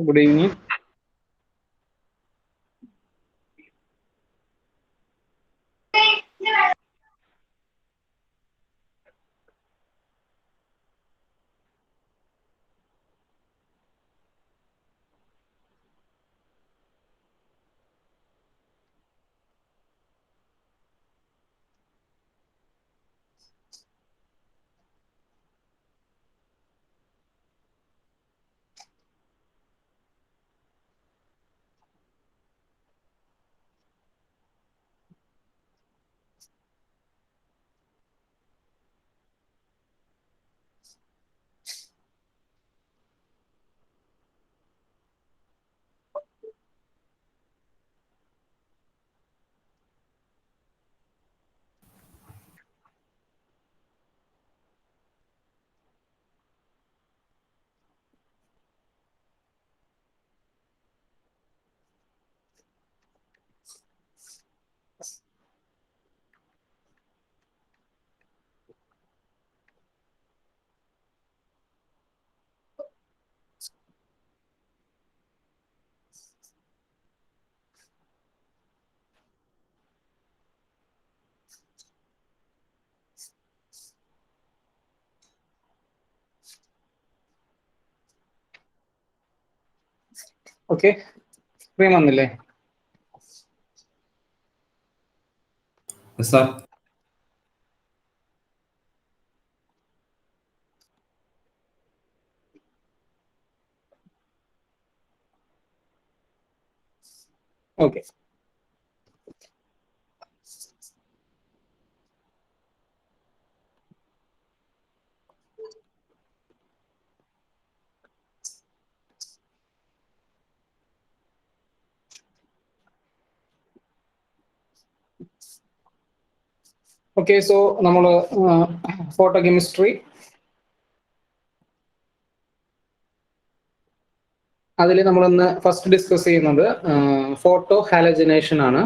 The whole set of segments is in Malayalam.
Good evening. Okay. Frame വന്നില്ലേ? Yes, sir. Okay. Okay, so നമ്മൾ ഫോട്ടോ കെമിസ്ട്രി അതിൽ നമ്മളൊന്ന് ഫസ്റ്റ് ഡിസ്കസ് ചെയ്യുന്നത് ഫോട്ടോ ഹാലജനേഷൻ ആണ്.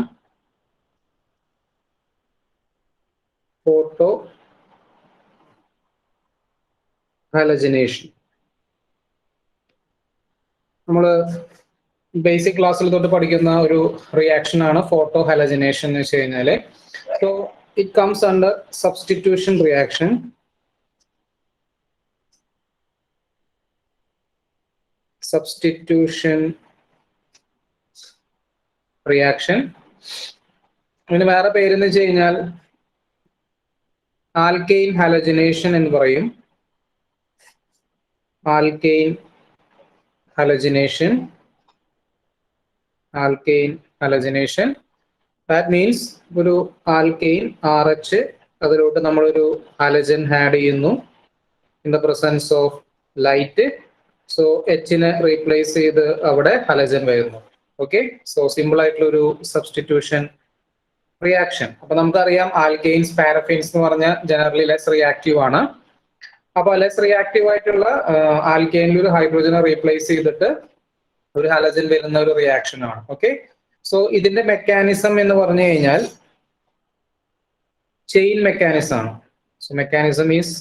ഫോട്ടോ ഹാലജനേഷൻ നമ്മൾ ബേസിക് ക്ലാസ്സിൽ തൊട്ട് പഠിക്കുന്ന ഒരു റിയാക്ഷൻ ആണ് ഫോട്ടോ ഹാലജനേഷൻ എന്ന് വെച്ച് കഴിഞ്ഞാല്. So it comes under substitution reaction. Substitution reaction അതിന് വേറെ പേരെന്ന് വെച്ച് കഴിഞ്ഞാൽ ആൽക്കെയിൻ ഹാലജനേഷൻ എന്ന് പറയും. Alkane halogenation. Alkane halogenation that means ഒരു ആൽക്കെയിൻ RH അതിലോട്ട് നമ്മളൊരു ഹാലജൻ ആഡ് ചെയ്യുന്നു in the presence of light. So Hനെ റീപ്ലേസ് ചെയ്ത് അവിടെ ഹാലജൻ വരുന്നു. ഓക്കെ, സോ സിമ്പിൾ ആയിട്ടുള്ള ഒരു സബ്സ്റ്റിറ്റ്യൂഷൻ റിയാക്ഷൻ. അപ്പൊ നമുക്കറിയാം ആൽക്കെയിൻസ് പാരഫിൻസ് എന്ന് പറഞ്ഞാൽ ജനറലി ലെസ് റിയാക്റ്റീവ് ആണ്. അപ്പൊ ലെസ് റിയാക്റ്റീവ് ആയിട്ടുള്ള ആൽക്കെയിനിൽ ഒരു ഹൈഡ്രോജനെ റീപ്ലേസ് ചെയ്തിട്ട് ഒരു ഹാലജൻ വരുന്ന ഒരു റിയാക്ഷൻ ആണ്. ഓക്കെ, സോ ഇതിന്റെ മെക്കാനിസം എന്ന് പറഞ്ഞു കഴിഞ്ഞാൽ ചെയിൻ മെക്കാനിസം ആണ്. So mechanism is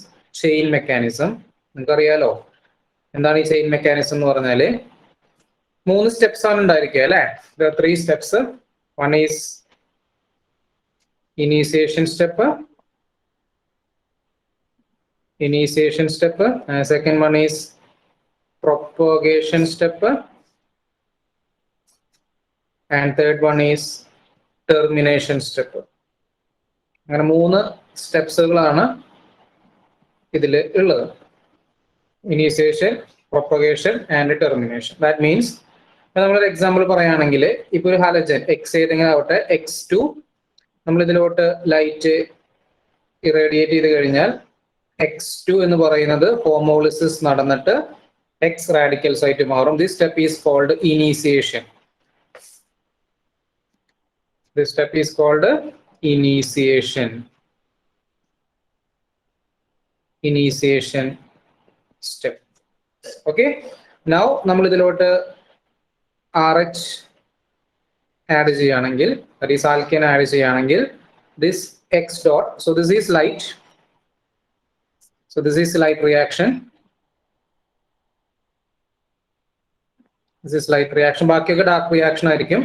chain mechanism. നിങ്ങൾക്കറിയാലോ എന്താണ് ഈ ചെയിൻ മെക്കാനിസം എന്ന് പറഞ്ഞാല് 3 സ്റ്റെപ്സ് ആണ് ഉണ്ടായിരിക്കുക അല്ലെ. 3 steps. One is initiation step, second one is propagation step, and third one is termination step. അങ്ങനെ 3 സ്റ്റെപ്സുകളാണ് ഇതിൽ ഉള്ളത്. Initiation, propagation and termination. That means നമ്മളൊരു എക്സാമ്പിൾ പറയുകയാണെങ്കിൽ ഇപ്പൊ ഒരു ഹാലജൻ എക്സ് ഏതെങ്കിലും ആവട്ടെ, X2 നമ്മൾ ഇതിലോട്ട് ലൈറ്റ് ഇറേഡിയേറ്റ് ചെയ്ത് കഴിഞ്ഞാൽ X2 എന്ന് പറയുന്നത് ഹോമോളിസിസ് നടന്നിട്ട് X റാഡിക്കൽസ് ആയിട്ട് മാറും. This step is called initiation. This step is called initiation. Initiation step. Okay, now നമ്മൾ ഇതിലോട്ട് RH ആഡ് ചെയ്യുകയാണെങ്കിൽ, that is alkane ആഡ് ചെയ്യുകയാണെങ്കിൽ this X dot, so this is light, so this is light reaction. This is light reaction. ബാക്കിയൊക്കെ ഡാർക്ക് റിയാക്ഷൻ ആയിരിക്കും.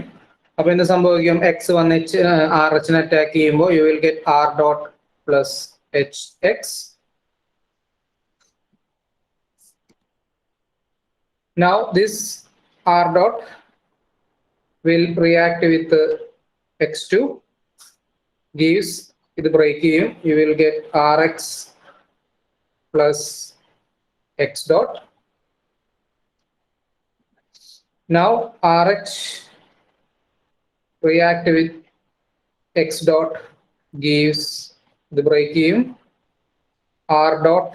അപ്പൊ എന്ത് സംഭവിക്കും? എക്സ് വന്ന് ആർ എച്ചിനെ അറ്റാക്ക് ചെയ്യുമ്പോൾ you will get R dot plus H X. Now this R dot will react with X2, gives the breaking, you will get Rx plus X dot. Now RH react with X dot, gives the breaking R dot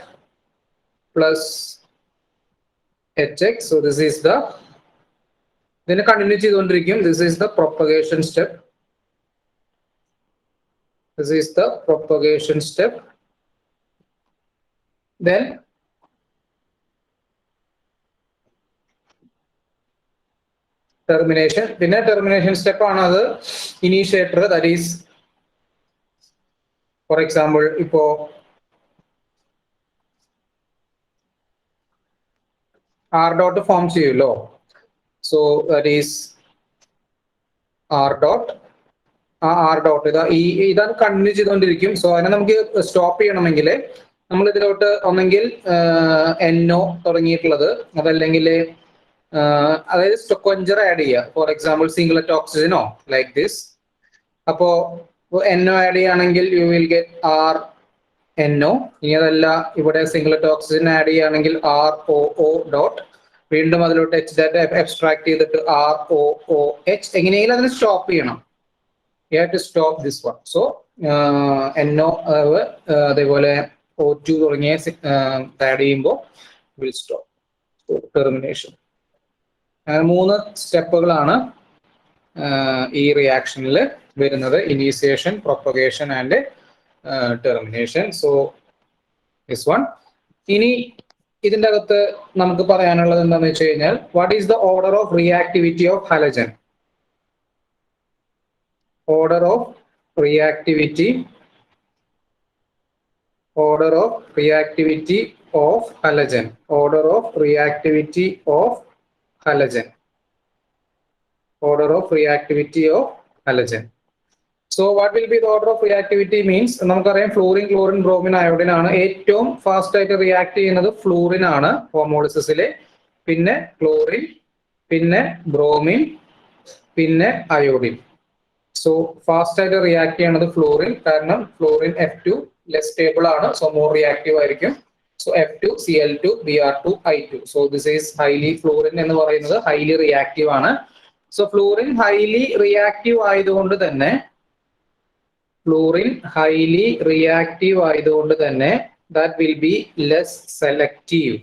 plus Hx. So this is the, then continue cheyidondirikkum. This is the propagation step. This is the propagation step. Then termination. Then termination step another initiator, that is, for example, ipo R dot form cheyulo. So that is R dot. R dot ഇതാണ് കണ്ടിന്യൂ ചെയ്തുകൊണ്ടിരിക്കും. സോ അതിനെ നമുക്ക് സ്റ്റോപ്പ് ചെയ്യണമെങ്കിൽ നമ്മൾ ഇതിലോട്ട് ഒന്നെങ്കിൽ NO തുടങ്ങിയിട്ടുള്ളത്, അതല്ലെങ്കിൽ അതായത് കൊഞ്ചർ ആഡ് ചെയ്യുക. ഫോർ എക്സാമ്പിൾ സിംഗിളറ്റ് ഓക്സിജനോ ലൈക്ക് ദിസ്. അപ്പോ NO ആഡ് ചെയ്യുകയാണെങ്കിൽ you will get R NO. ഇനി അതല്ല ഇവിടെ സിംഗിളറ്റ് ഓക്സിജൻ ആഡ് ചെയ്യുകയാണെങ്കിൽ ROO ഡോട്ട്, വീണ്ടും അതിലോട്ട് H ഡാറ്റ എബ്സ്ട്രാക്ട് ചെയ്തിട്ട് ROOH. എങ്ങനെയെങ്കിലും അതിന് സ്റ്റോപ്പ് ചെയ്യണം. You have to stop this one. So NO അതേപോലെ O2 തുടങ്ങിയ ആഡ് ചെയ്യുമ്പോൾ വിൽ സ്റ്റോപ്പ്. ടെർമിനേഷൻ. മൂന്ന് സ്റ്റെപ്പുകളാണ് ഈ റിയാക്ഷനിൽ വരുന്നത്: initiation, propagation and termination. So this one. ഇനി ഇതിൻ്റെ അകത്ത് നമുക്ക് പറയാനുള്ളത് എന്താണെന്ന് വെച്ച് കഴിഞ്ഞാൽ, what is the order of reactivity of halogen? Order of reactivity of halogen. Order of reactivity of halogen. Order of reactivity of halogen. So what will be the order of reactivity means, നമുക്കറിയാം ഫ്ലൂറിൻ, ക്ലോറിൻ, ബ്രോമിൻ, അയോഡിൻ ആണ് ഏറ്റവും ഫാസ്റ്റ് ആയിട്ട് റിയാക്ട് ചെയ്യുന്നത്. ഫ്ലൂറിൻ ആണ് ഹോമോളിസിസിലെ, പിന്നെ ക്ലോറിൻ, പിന്നെ ബ്രോമിൻ, പിന്നെ അയോഡിൻ. സോ ഫാസ്റ്റ് ആയിട്ട് റിയാക്ട് ചെയ്യുന്നത് ഫ്ലൂറിൻ, കാരണം ഫ്ലൂറിൻ F2 ലെസ് സ്റ്റേബിൾ ആണ്, സോ മോർ റിയാക്റ്റീവ് ആയിരിക്കും. So F2 Cl2 Br2 I2. So this is highly, fluorine എന്ന് പറയുന്നത് ഹൈലി റിയാക്റ്റീവ് ആണ്. സോ ഫ്ലൂറിൻ ഹൈലി റിയാക്റ്റീവ് ആയതുകൊണ്ട് തന്നെ that will be less selective.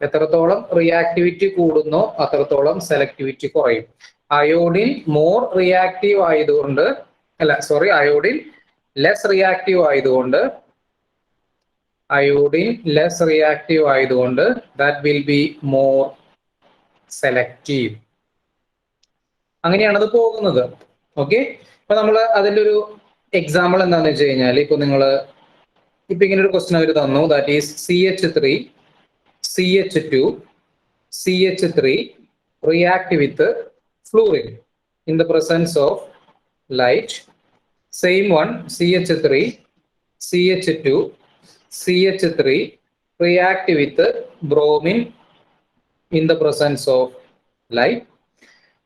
എത്രത്തോളം റിയാക്ടിവിറ്റി കൂടുന്നോ അത്രത്തോളം സെലക്ടിവിറ്റി കുറയും. അയോഡിൻ മോർ റിയാക്റ്റീവ് ആയതുകൊണ്ട്, അയോഡിൻ ലെസ് റിയാക്റ്റീവ് ആയതുകൊണ്ട് that will be more selective. അങ്ങനെയാണ് അത് പോകുന്നത്. ഓക്കെ, അപ്പൊ നമ്മൾ അതിൻ്റെ ഒരു എക്സാമ്പിൾ എന്താണെന്ന് വെച്ച് കഴിഞ്ഞാൽ, ഇപ്പൊ ഇങ്ങനെ ഒരു ക്വസ്റ്റ്യൻ അവർ തന്നു, that is CH3 CH2 CH3 react with fluorine in the presence of light. Same one, CH3 CH2 CH3 react with bromine in the presence of light.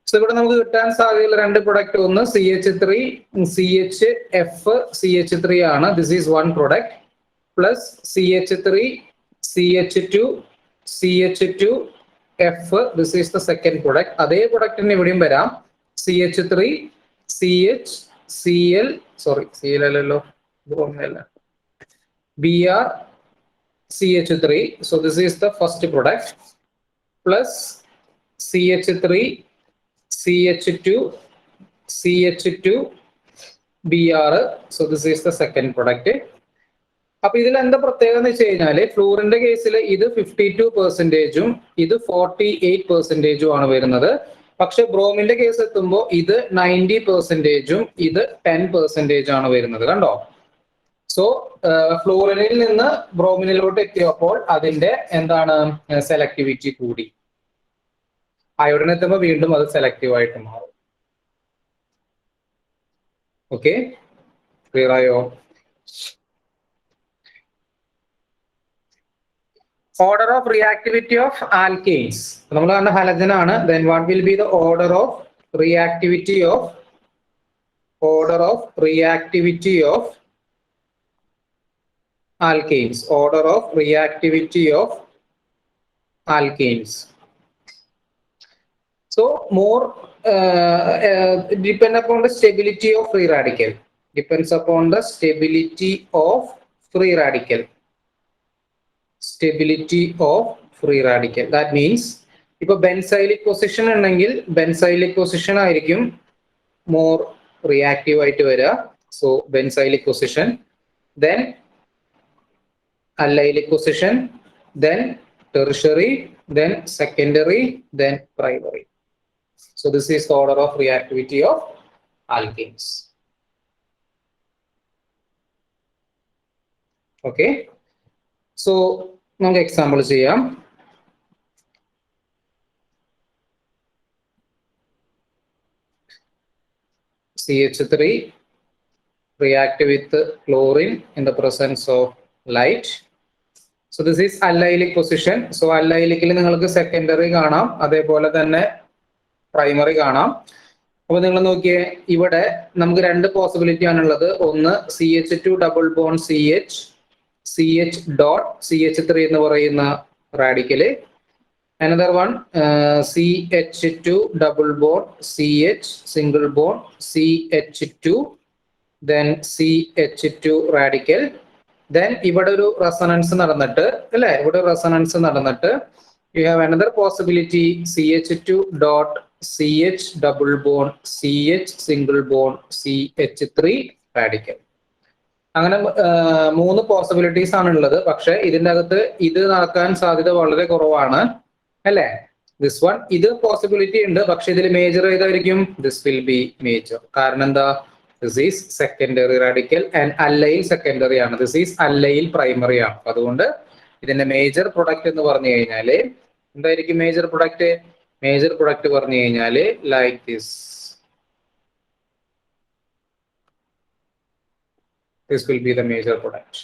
So ഇവിടെ നമുക്ക് കിട്ടാൻ സാധ്യതയുള്ള രണ്ട് പ്രൊഡക്റ്റ്, ഒന്ന് CH3 CHF CH3 ആണ്, this is one product, plus CH3 CH2 CH2 F, this is the second product. അതേ പ്രൊഡക്റ്റിന് ഇവിടെയും വരാം, CH3 CH Cl, sorry Cl അല്ലല്ലോ, Br CH3. So this is the first product, plus CH3 CH2 CH2 Br. So this is the second product. അപ്പൊ ഇതിൽ എന്താ പ്രത്യേകത എന്ന് വെച്ച് കഴിഞ്ഞാല്, ഫ്ലൂറിന്റെ കേസിൽ ഇത് 52%, ഇത് 48% ആണ് വരുന്നത്. പക്ഷെ ബ്രോമിന്റെ കേസ് എത്തുമ്പോൾ ഇത് 90%, ഇത് 10% ആണ് വരുന്നത്. കണ്ടോ? സോ ഫ്ലൂറിനിൽ നിന്ന് ബ്രോമിനിലോട്ട് എത്തിയപ്പോൾ അതിന്റെ എന്താണ് സെലക്ടിവിറ്റി കൂടി. അയോഡിൻ എത്തുമ്പോൾ വീണ്ടും അത് സെലക്റ്റീവ് ആയിട്ട് മാറും. ഓക്കെ, ക്ലിയർ ആയോ? Order of reactivity of alkanes നമ്മൾ കണ്ട ഹലജൻ ആണ്. Then what will be the order of reactivity of alkanes? Order of reactivity of alkanes. So more depend upon the stability of free radical. Depends upon the stability of free radical. Stability of free radical. That means if a benzylic position ഉണ്ടെങ്കിൽ benzylic position ആയിരിക്കും more reactive ആയിട്ട് വരിക. So benzylic position, then allylic position, then tertiary, then secondary, then primary. So this is the order of reactivity of alkanes. Okay, so നമുക്ക് എക്സാമ്പിൾ ചെയ്യാം. CH3 react with chlorine in the presence of light. So this is allylic position. So allylic നിങ്ങൾക്ക് സെക്കൻഡറി കാണാം, അതേപോലെ തന്നെ പ്രൈമറി കാണാം. അപ്പൊ നിങ്ങൾ നോക്കിയേ, ഇവിടെ നമുക്ക് രണ്ട് പോസിബിലിറ്റി ആണുള്ളത്. ഒന്ന് CH2 double bond CH dot CH3 എന്ന് പറയുന്ന radical. Another one CH2 double bond CH single bond CH2 then CH2 radical. Then ഇവിടെ ഒരു റെസൊണൻസ് നടന്നിട്ട് അല്ലെ, ഇവിടെ റെസൊണൻസ് നടന്നിട്ട് you have another possibility CH2 dot CH double bond CH single bond CH3 radical. അങ്ങനെ മൂന്ന് പോസിബിലിറ്റീസ് ആണ് ഉള്ളത്. പക്ഷെ ഇതിന്റെ അകത്ത് ഇത് നടക്കാൻ സാധ്യത വളരെ കുറവാണ് അല്ലെ. ദിസ് വൺ ഇത് പോസിബിലിറ്റി ഉണ്ട്, പക്ഷെ ഇതിൽ മേജർ ഏതായിരിക്കും? This will be major. കാരണം എന്താ? This is secondary radical and അല്ലൈൽ secondary ആണ്, ദിസ് ഈസ് അല്ലൈൽ പ്രൈമറി ആണ്. അതുകൊണ്ട് ഇതിന്റെ മേജർ പ്രൊഡക്റ്റ് എന്ന് പറഞ്ഞു കഴിഞ്ഞാല് എന്തായിരിക്കും മേജർ പ്രൊഡക്റ്റ്? മേജർ പ്രൊഡക്റ്റ് പറഞ്ഞു കഴിഞ്ഞാല് like this. This will be the major product.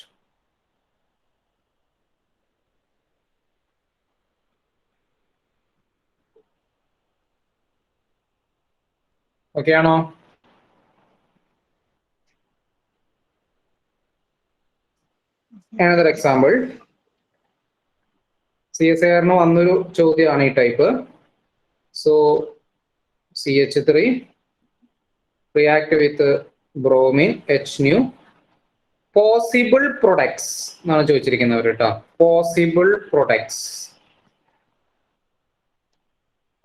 Okay ആണോ? Another example. CSIR വന്നൊരു ചോദ്യമാണ് ഈ type. So CH3 react with bromine H nu. Possible products എന്നാണ് ചോദിച്ചിരിക്കുന്നവർ കേട്ടോ. Possible products.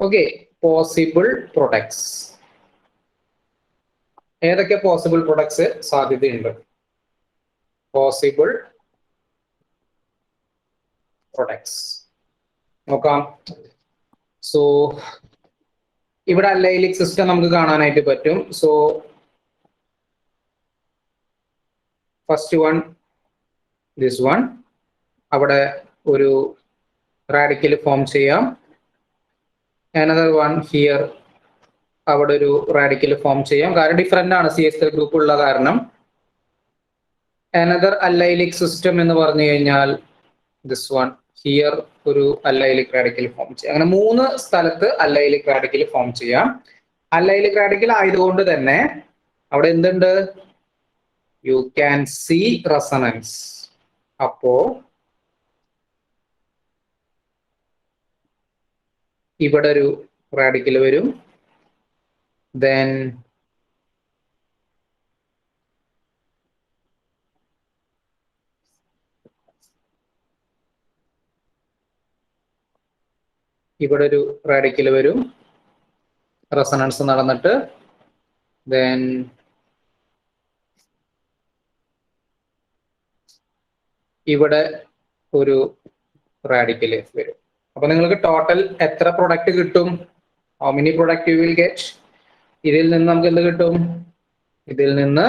Okay, possible products. ഏതൊക്കെ പോസിബിൾ പ്രൊഡക്ട്സ് സാധ്യതയുണ്ട്? പോസിബിൾ പ്രൊഡക്ട്സ് നോക്കാം. സോ ഇവിടെ അല്ലൈലിക് സിസ്റ്റം നമുക്ക് കാണാനായിട്ട് പറ്റും. So first one, this one, അവിടെ ഒരു റാഡിക്കൽ ഫോം ചെയ്യാം. അനദർ വൺ ഹിയർ, അവിടെ ഒരു റാഡിക്കൽ ഫോം ചെയ്യാം. കാരണം ഡിഫറെന്റ് ആണ് CH3 ഗ്രൂപ്പ് ഉള്ള കാരണം. അനദർ അല്ലൈലിക് സിസ്റ്റം എന്ന് പറഞ്ഞു കഴിഞ്ഞാൽ ദിസ് വൺ ഹിയർ ഒരു അല്ലൈലിക് റാഡിക്കൽ ഫോം ചെയ്യാം. അങ്ങനെ മൂന്ന് സ്ഥലത്ത് അല്ലൈലിക് റാഡിക്കൽ ഫോം ചെയ്യാം. അല്ലൈലിക് റാഡിക്കൽ ആയതുകൊണ്ട് തന്നെ അവിടെ എന്തുണ്ട്? You can see resonance. അപ്പോ ഇവിടെ ഒരു റാഡിക്കൽ വരും. Then ഇവിടെ ഒരു റാഡിക്കൽ വരും, റെസൊണൻസ് നടന്നിട്ട് then ഇവിടെ ഒരു റാഡിക്കൽ വരും. അപ്പൊ നിങ്ങൾക്ക് ടോട്ടൽ എത്ര പ്രൊഡക്റ്റ് കിട്ടും? How many product you will get? ഇതിൽ നിന്ന് നമുക്ക് എന്ത് കിട്ടും? ഇതിൽ നിന്ന്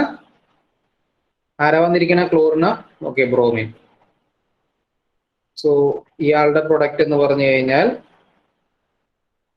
ആരാ വന്നിരിക്കുന്ന? ക്ലോറിന്. Okay, bromine. സോ ഇയാളുടെ പ്രൊഡക്റ്റ് എന്ന് പറഞ്ഞു കഴിഞ്ഞാൽ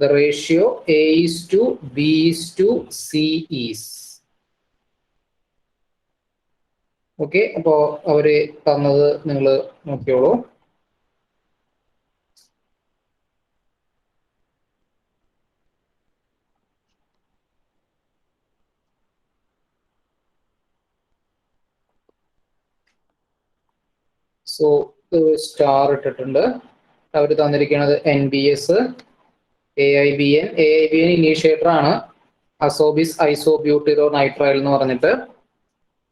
the ratio A is to B is to C is. Okay, അപ്പോ അവര് തന്നത് നിങ്ങൾ നോക്കിയോളൂ. സോ സ്റ്റാർ ഇട്ടിട്ടുണ്ട്. അവർ തന്നിരിക്കുന്നത് NBS, AIBN. AIBN ഇനീഷ്യേറ്റർ ആണ്, അസോബിസ് ഐസോബ്യൂട്ടിറോനൈട്രൈൽ എന്ന് പറഞ്ഞിട്ട്.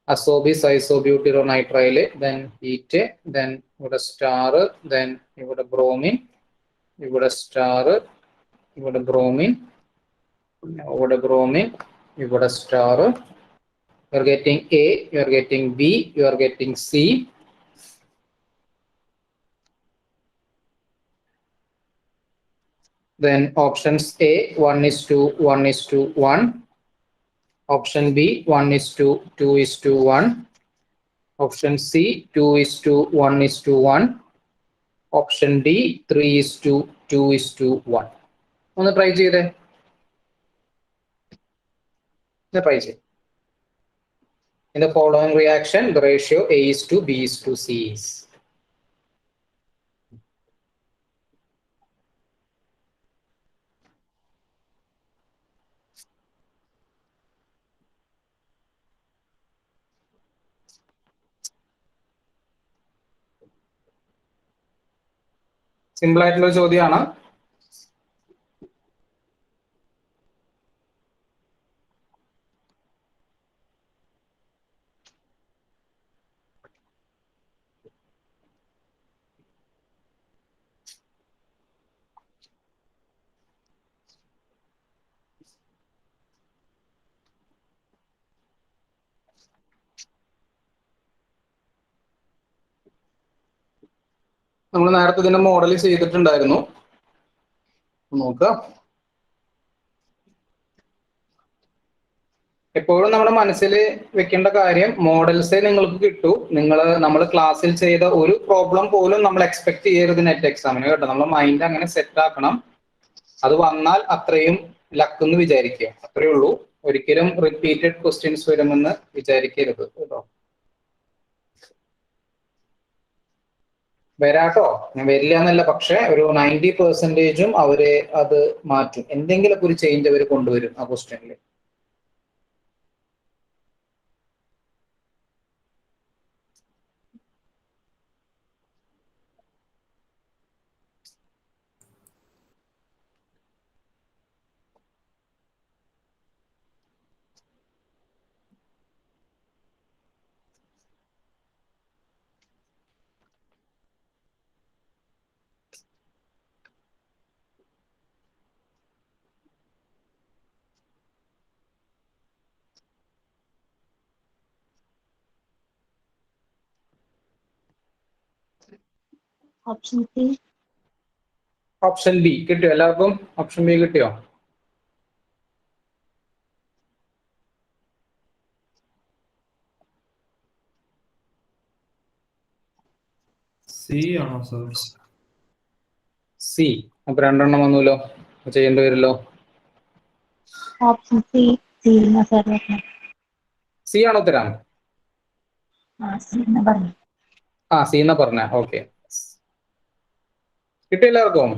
അസോബിസ് ഐസോബ്യൂട്ടിറോനൈട്രൈൽ, ദെൻ ഹീറ്റ്, ദെൻ ഇവിടെ സ്റ്റാർ, ദെൻ ഇവിടെ ബ്രോമിൻ, ഇവിടെ സ്റ്റാർ, ഇവിടെ ബ്രോമിൻ, ഇവിടെ ബ്രോമിൻ, ഇവിടെ star. You are getting A, you are getting B, you are getting C. Then options A 1:1:1, option B 1:2:1, option C 2:1:1, option D 3:2:1. ഒന്ന് ട്രൈ ചെയ്തേ, ട്രൈ ചെയ്ത്. In the following reaction, the ratio A is to B is to C is. Simple ആയിട്ടുള്ള ചോദ്യമാണ്. നമ്മൾ നേരത്തെ ഇതിന്റെ മോഡൽ ചെയ്തിട്ടുണ്ടായിരുന്നു, നോക്കുക. എപ്പോഴും നമ്മുടെ മനസ്സിൽ വെക്കേണ്ട കാര്യം, മോഡൽസേ നിങ്ങൾക്ക് കിട്ടൂ. നമ്മൾ ക്ലാസ്സിൽ ചെയ്ത ഒരു പ്രോബ്ലം പോലും നമ്മൾ എക്സ്പെക്ട് ചെയ്യരുത് നെറ്റ് എക്സാമിന്, കേട്ടോ. നമ്മൾ മൈൻഡ് അങ്ങനെ സെറ്റ് ആക്കണം. അത് വന്നാൽ അത്രയും ലക്ക് എന്ന് വിചാരിക്കുക, അത്രയേ ഉള്ളൂ. ഒരിക്കലും റിപ്പീറ്റഡ് ക്വസ്റ്റ്യൻസ് വരുമെന്ന് വിചാരിക്കരുത്, കേട്ടോ. വരാട്ടോ, ഞാൻ വരില്ല എന്നല്ല, പക്ഷെ ഒരു 90% അവര് അത് മാറ്റും. എന്തെങ്കിലുമൊക്കെ ഒരു ചേഞ്ച് അവർ കൊണ്ടുവരും ആ ക്വസ്റ്റ്യനിൽ. Option C. ഓപ്ഷൻ ബി കിട്ടിയോ എല്ലാവർക്കും? ഓപ്ഷൻ ബി കിട്ടിയോ? സി ആണോ സർ? സി. അപ്പൊ രണ്ടെണ്ണം വന്നല്ലോ, ചെയ്യേണ്ടി വരുമല്ലോ. Option C. സി ആണോ ഉത്തരം? ആ, സി എന്നാ പറഞ്ഞ. ഓക്കെ, കിട്ടിയ എല്ലാവർക്കും?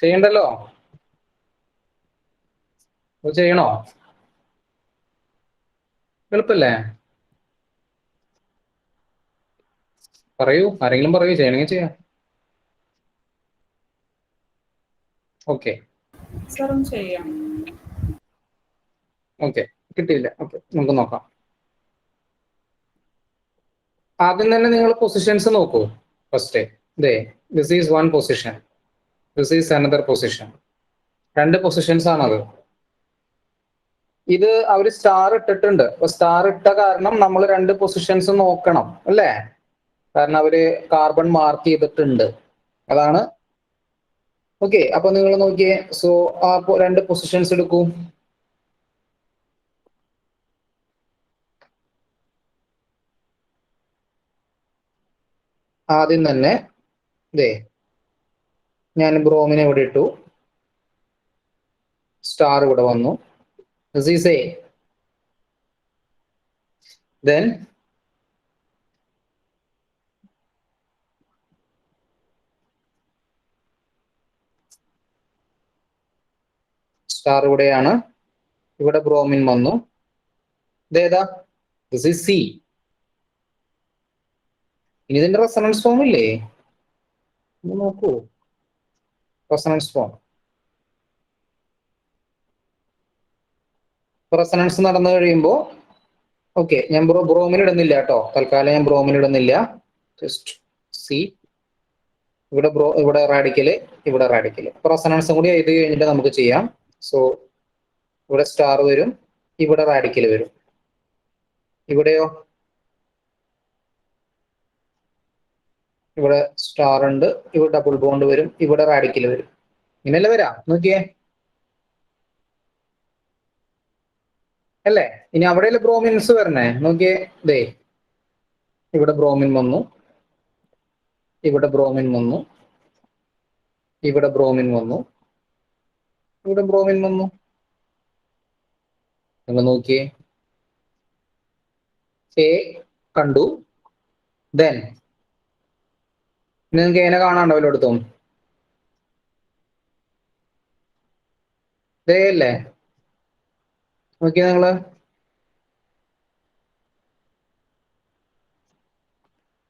ചെയ്യണ്ടല്ലോ, ചെയ്യണോ? എളുപ്പല്ലേ? പറയൂ, ആരെങ്കിലും പറയൂ, ചെയ്യണമെങ്കിൽ ചെയ്യാം. ഓക്കെ, ഓക്കെ, കിട്ടിയില്ല. ഓക്കെ, നമുക്ക് നോക്കാം. ആദ്യം തന്നെ നിങ്ങൾ പൊസിഷൻസ് നോക്കൂ. First this is one position, this is another position. രണ്ട് പൊസിഷൻസ് ആണത്. ഇത് അവർ സ്റ്റാർ ഇട്ടിട്ടുണ്ട്. അപ്പൊ സ്റ്റാർ ഇട്ട കാരണം നമ്മൾ 2 പൊസിഷൻസ് നോക്കണം അല്ലേ? കാരണം അവര് കാർബൺ മാർക്ക് ചെയ്തിട്ടുണ്ട്. അതാണ്. ഓക്കെ, അപ്പൊ നിങ്ങൾ നോക്കിയേ. സോ ആ 2 പൊസിഷൻസ് എടുക്കൂ. ആദ്യം തന്നെ ഇതേ ഞാൻ ബ്രോമിനെ ഇവിടെ ഇട്ടു, സ്റ്റാർ ഇവിടെ വന്നു. This is A. Then star ഇവിടെയാണ്, ഇവിടെ ബ്രോമിൻ വന്നു. ഇതേതാ? This is C. ഇനി ഇതിന്റെ റെസൊണൻസ് ഫോം ഇല്ലേ? നോക്കൂ, റെസൊണൻസ് ഫോം. റെസൊണൻസ് നടന്നു കഴിയുമ്പോൾ ഓക്കെ, ഞാൻ ബ്രോമിൻ ഇടുന്നില്ല കേട്ടോ, തൽക്കാലം ഞാൻ ബ്രോമിൻ ഇടുന്നില്ല. ജസ്റ്റ് സി, ഇവിടെ റാഡിക്കല്, ഇവിടെ റാഡിക്കല്. റെസൊണൻസും കൂടി എഴുതി കഴിഞ്ഞിട്ട് നമുക്ക് ചെയ്യാം. സോ ഇവിടെ സ്റ്റാർ വരും, ഇവിടെ റാഡിക്കല് വരും. ഇവിടെയോ ഇവിടെ സ്റ്റാർ ഉണ്ട്, ഇവിടെ ഡബിൾ ബോണ്ട് വരും, ഇവിടെ റാഡിക്കല് വരും. ഇങ്ങനെയല്ലേ വരാം? നോക്കിയേ അല്ലേ? ഇനി അവിടെയല്ലേ ബ്രോമിൻസ് വരണേ? നോക്കിയേ, ദേ ഇവിടെ ബ്രോമിൻ വന്നു, ഇവിടെ ബ്രോമിൻ വന്നു, ഇവിടെ ബ്രോമിൻ വന്നു, ഇവിടെ ബ്രോമിൻ വന്നു. നിങ്ങൾ നോക്കിയേ, എ കണ്ടു. ദെൻ നിങ്ങൾക്ക് എങ്ങനെ കാണാണ്ടോ എല്ലായിടത്തും? ദേ അല്ലേ? നോക്കിയേ നിങ്ങള്,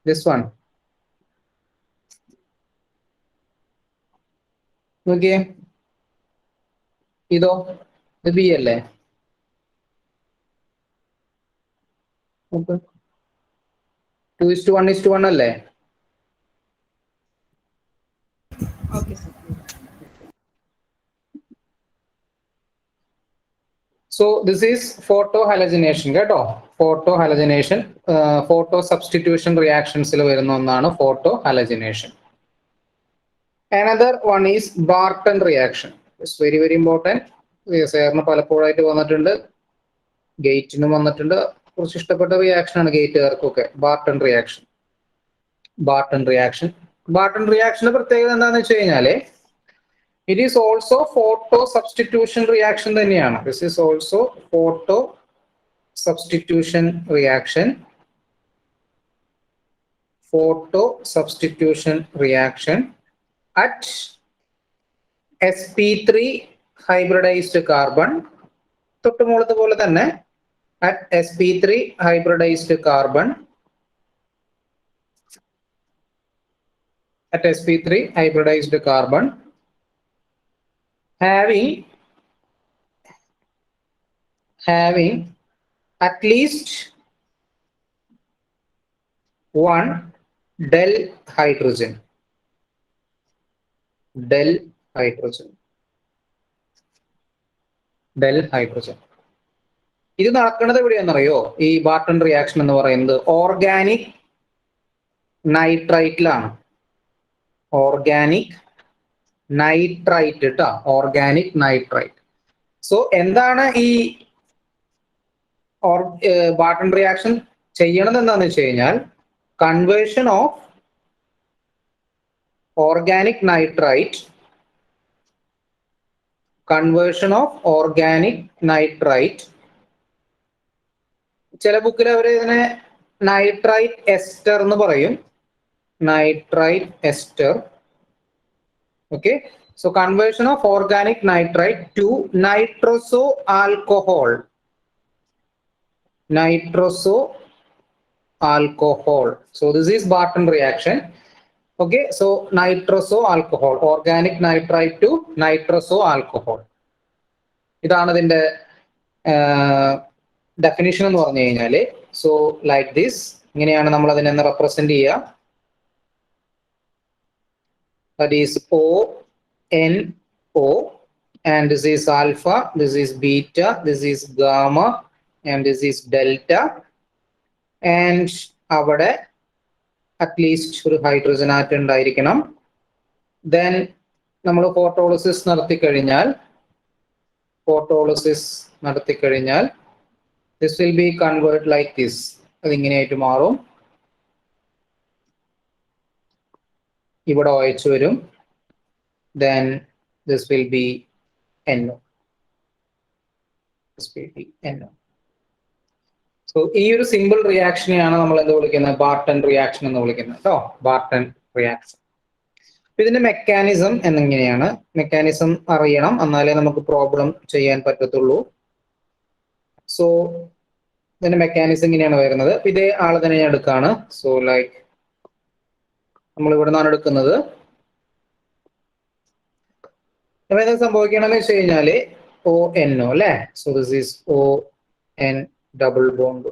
ദിസ് വൺ നോക്കിയേ, ഇതോ? ഇത് ബി അല്ലേ? 2:1:1 അല്ലേ? So this is photo halogenation കേട്ടോ. ഫോട്ടോ ഹലജനേഷൻ, ഫോട്ടോ സബ്സ്റ്റിറ്റ്യൂഷൻ റിയാക്ഷൻസിൽ വരുന്ന ഒന്നാണ് photo halogenation. Another one is Barton reaction. It's very very important. സാറിന് പലപ്പോഴായിട്ട് വന്നിട്ടുണ്ട്, ഗേറ്റിനും വന്നിട്ടുണ്ട്. കുറച്ച് ഇഷ്ടപ്പെട്ട റിയാക്ഷൻ ആണ് ഗേറ്റുകാർക്കൊക്കെ. Barton reaction. Barton reaction, Barton റിയാക്ഷന്റെ പ്രത്യേകത എന്താണെന്ന് വെച്ച് കഴിഞ്ഞാല് it is also photo substitution reaction തന്നെയാണ്. This is also photo substitution reaction. Photo substitution reaction at sp3 hybridized carbon. തൊട്ട് മുകളിലത്തെ പോലെ തന്നെ at sp3 hybridized carbon, at sp3 hybridized carbon having at least one del hydrogen. Del hydrogen. ഇത് നടക്കുന്നത് എവിടെയാണെന്നറിയോ? ഈ ബാർട്ടൺ റിയാക്ഷൻ എന്ന് പറയുന്നത് ഓർഗാനിക് നൈട്രൈറ്റിലാണ്. ഓർഗാനിക് നൈട്രൈറ്റ് കേട്ടോ, ഓർഗാനിക് നൈട്രൈറ്റ്. സോ എന്താണ് ഈ ബാർട്ടൺ റിയാക്ഷൻ ചെയ്യണത് എന്താണെന്ന് വെച്ച് കഴിഞ്ഞാൽ conversion of organic nitrite, conversion of organic nitrite. ചില ബുക്കിൽ അവർ ഇതിനെ നൈട്രൈറ്റ് എസ്റ്റർ എന്ന് പറയും. Nitrite ester. Okay, so conversion of organic nitrite to nitroso alcohol. Nitroso alcohol. So this is Barton reaction. Okay, so nitroso alcohol, organic nitrite to nitroso alcohol. ഇതാണ് ഇതിന്റെ ഡെഫിനിഷൻ എന്ന് പറഞ്ഞു കഴിഞ്ഞാല്. സോ ലൈക്ക് ദിസ്, ഇങ്ങനെയാണ് നമ്മൾ അതിനെ റെപ്രസെന്റ് ചെയ്യുക. That is ONO and this is alpha, this is beta, this is gamma, and this is delta. And അവിടെ അറ്റ്ലീസ്റ്റ് ഒരു ഹൈഡ്രജൻ ആറ്റം ഉണ്ടായിരിക്കണം. ദെൻ നമ്മൾ ഫോട്ടോളിസിസ് നടത്തി കഴിഞ്ഞാൽ this will be converted like this. അതിങ്ങനെയായിട്ട് മാറും. ഇവിടെ OH വരും. Then this will be NO. This will be NO. So ഈ ഒരു സിമ്പിൾ റിയാക്ഷനെയാണ് നമ്മൾ എന്ത് വിളിക്കുന്നത്? ബാർട്ടൺ റിയാക്ഷൻ എന്ന് വിളിക്കുന്നത് കേട്ടോ. Barton reaction. ഇതിന്റെ മെക്കാനിസം എന്നിങ്ങനെയാണ്. മെക്കാനിസം അറിയണം, എന്നാലേ നമുക്ക് പ്രോബ്ലം ചെയ്യാൻ പറ്റത്തുള്ളൂ. സോ ഇതിന്റെ മെക്കാനിസം ഇങ്ങനെയാണ് വരുന്നത്. ഇതേ ആള് തന്നെ ഞാൻ എടുക്കുകയാണ്. സോ ലൈക്ക് നമ്മൾ ഇവിടെ നിന്നാണ് എടുക്കുന്നത്. അപ്പൊ എന്താ സംഭവിക്കണമെന്ന് വെച്ച് കഴിഞ്ഞാല് ONO അല്ലെ. So this is ON double bond.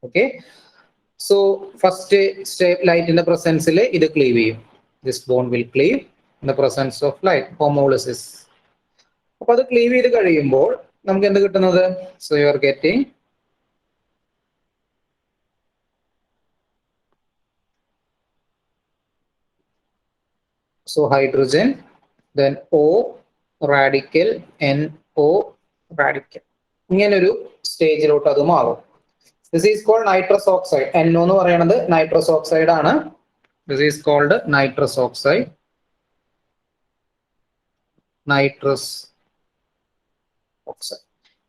Okay. So first step ലൈറ്റിന്റെ പ്രസൻസിൽ ഇത് ക്ലീവ് ചെയ്യും. This bond will cleave in the presence of light, homolysis. അപ്പൊ അത് ക്ലീവ് ചെയ്ത് കഴിയുമ്പോൾ നമുക്ക് എന്ത് കിട്ടുന്നത്? So you are getting hydrogen, then O radical, NO radical. ഇങ്ങനൊരു സ്റ്റേജിലോട്ട് അത് മാറും. This is called nitrous oxide. NO എന്ന് പറയുന്നത് നൈട്രസ് ഓക്സൈഡ് ആണ്. This is called nitrous oxide.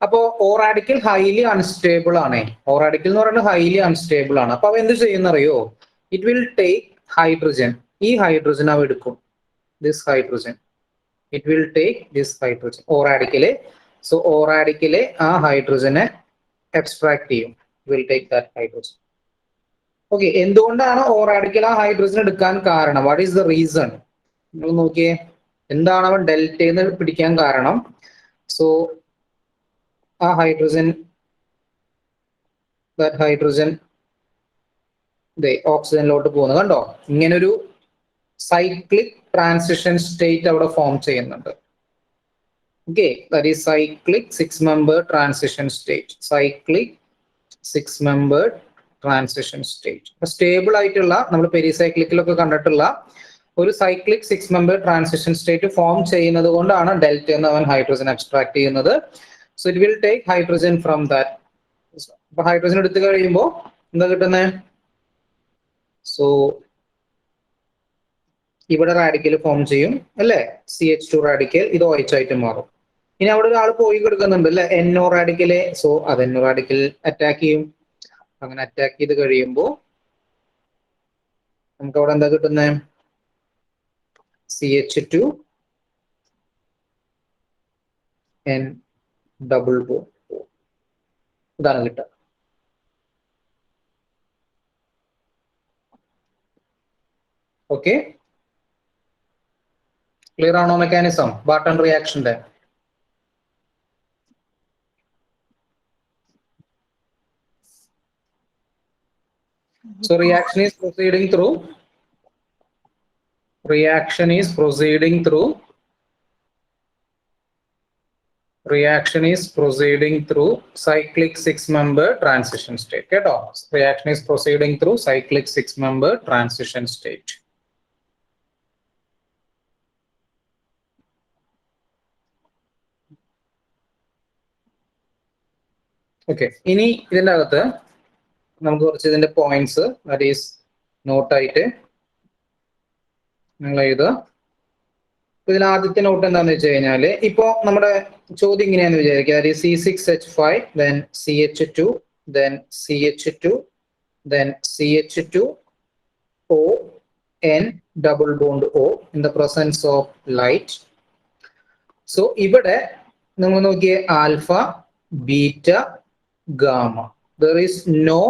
അപ്പോ O റാഡിക്കൽ ഹൈലി അൺസ്റ്റേബിൾ ആണ്. O റാഡിക്കൽ എന്ന് പറയുന്നത് ഹൈലി അൺസ്റ്റേബിൾ ആണ്. അപ്പൊ അവ എന്ത് ചെയ്യുന്നറിയോ? It will take hydrogen. ഈ ഹൈഡ്രജൻ അവ എടുക്കും. This hydrogen, it will take this hydrogen, O radical. So O radical ആ ഹൈഡ്രജനെ എക്സ്ട്രാക്ട് ചെയ്യും. will take that hydrogen. Okay. എന്തുകൊണ്ടാണ് O റാഡിക്കൽ ആ ഹൈഡ്രജൻ എടുക്കാൻ കാരണം? What is the reason? നിങ്ങൾ നോക്കിയേ, എന്താണ് അവൻ ഡെൽറ്റന്ന് പിടിക്കാൻ കാരണം? സോ ആ ഹൈഡ്രജൻ ഓക്സിജനിലോട്ട് പോകുന്നത് കണ്ടോ? ഇങ്ങനൊരു സൈക്ലിക് ട്രാൻസിഷൻ സ്റ്റേറ്റ് അവിടെ ഫോം ചെയ്യുന്നുണ്ട്. Okay, that is cyclic 6 member transition state. Cyclic 6 member transition state. Stable ആയിട്ടുള്ള, നമ്മൾ പെരിസൈക്ലിക്കിലൊക്കെ കണ്ടിട്ടുള്ള ഒരു cyclic 6 member transition state form ചെയ്യുന്നത് കൊണ്ടാണ് ഡെൽറ്റ എന്ന് അവൻ ഹൈഡ്രജൻ എക്സ്ട്രാക്ട് ചെയ്യുന്നത്. So it will take hydrogen from that. അപ്പൊ ഹൈഡ്രജൻ എടുത്തു കഴിയുമ്പോൾ എന്താ കിട്ടുന്നത്? സോ ഇവിടെ റാഡിക്കൽ ഫോം ചെയ്യും അല്ലെ, CH2 റാഡിക്കൽ. ഇത് OH ആയിട്ട് മാറും. ഇനി അവിടെ ഒരാൾ പോയി കിടക്കുന്നുണ്ട് അല്ലെ, NO റാഡിക്കല്. സോ അത് NO റാഡിക്കൽ അറ്റാക്ക് ചെയ്യും. അങ്ങനെ അറ്റാക്ക് ചെയ്ത് കഴിയുമ്പോൾ നമുക്ക് അവിടെ എന്താ കിട്ടുന്നത്? CH2 N double bond. ഇതാണ് കിട്ടുക. ഓക്കെ, ക്ലിയർ ആണോ മെക്കാനിസം ബാർട്ടൺ റിയാക്ഷന്റെ? So reaction is proceeding through cyclic 6 member transition state. കേട്ടോ? Reaction is proceeding through cyclic 6 member transition state. Okay, ഇനി ഇതിൻ്റെ അകത്ത് നമുക്ക് കുറച്ച് ഇതിന്റെ പോയിന്റ്സ് ദാറ്റ് ഈസ് നോട്ടായിട്ട് നിങ്ങൾ എഴുതുക. ഇതിൽ ആദ്യത്തെ നോട്ട് എന്താണെന്ന് വെച്ച് കഴിഞ്ഞാല്, ഇപ്പോ നമ്മുടെ ചോദ്യം ഇങ്ങനെയാന്ന് വിചാരിക്കുക. That is C6H5 then CH2 then CH2 then CH2 O N double bond O in the presence of light. So ഇവിടെ നമ്മൾ നോക്കിയ alpha, beta, gamma. There is no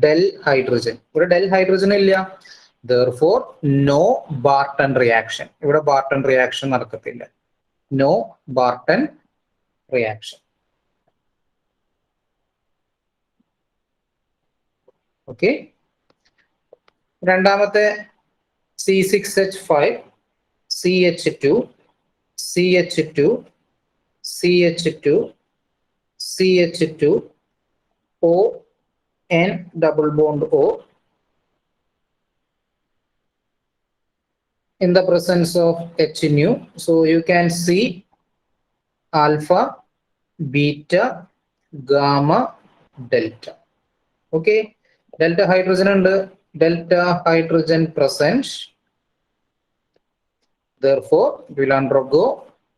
del hydrogen. ഇവിടെ del hydrogen ഇല്ല. Therefore no Barton reaction. ഇവിടെ Barton reaction നടക്കത്തില്ല. No Barton reaction. Okay. രണ്ടാമത്തെ C6H5 CH2, CH2, CH2, CH2, O, N double bond O. In the presence of H nu, so you can see alpha, beta, gamma, delta. Okay, delta hydrogen and delta hydrogen present. Therefore, we will undergo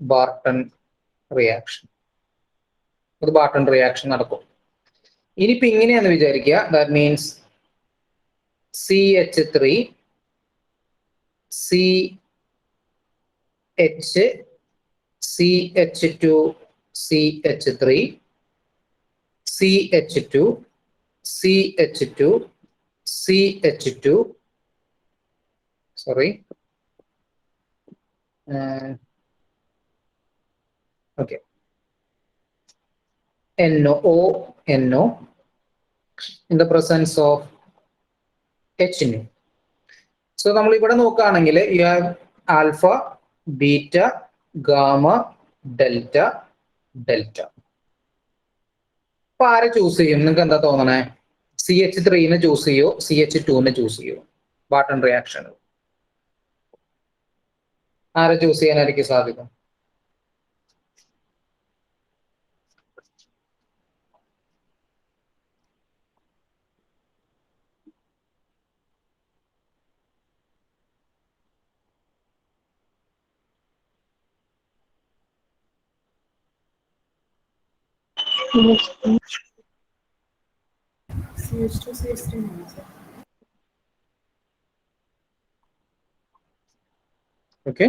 Barton reaction. The Barton reaction നടക്കും. ഇനിയിപ്പോ ഇങ്ങനെയാന്ന് വിചാരിക്കുക, that means CH3, CH, CH2, CH3, CH2, CH2, CH2, sorry. Okay. NO, NO in the presence of H nu. So നമ്മൾ ഇവിടെ നോക്കുകയാണെങ്കിൽ you have alpha, beta, gamma, delta, delta. അപ്പൊ ആരെ ചൂസ് ചെയ്യും? നിങ്ങൾക്ക് എന്താ തോന്നണേ? CH3 ചൂസ് ചെയ്യോ, CH2 ചൂസ് ചെയ്യോ? ബാർട്ടൺ റിയാക്ഷൻ ആരെ ചൂസ് ചെയ്യാനായിരിക്കും സാധ്യത? CH2, CH3 ആണ് സർ. ഓക്കെ.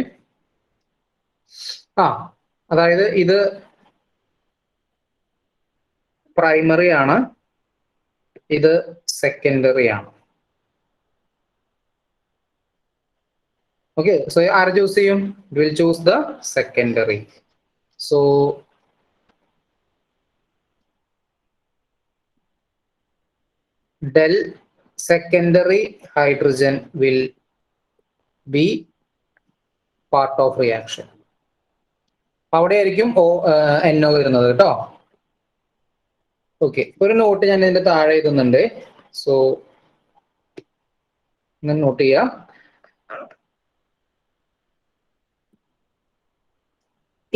അതായത് ഇത് പ്രൈമറി ആണ്, ഇത് സെക്കൻഡറി ആണ്. ഓക്കെ, സോ ആര് ചൂസ് ചെയ്യും? Will choose the secondary. So del secondary hydrogen will be part of reaction. അവിടെ ആയിരിക്കും NO വരുന്നത് കേട്ടോ. ഓക്കെ, ഒരു നോട്ട് ഞാൻ ഇതിന്റെ താഴെ എഴുതുന്നുണ്ട്. സോ നോട്ട് ചെയ്യാം.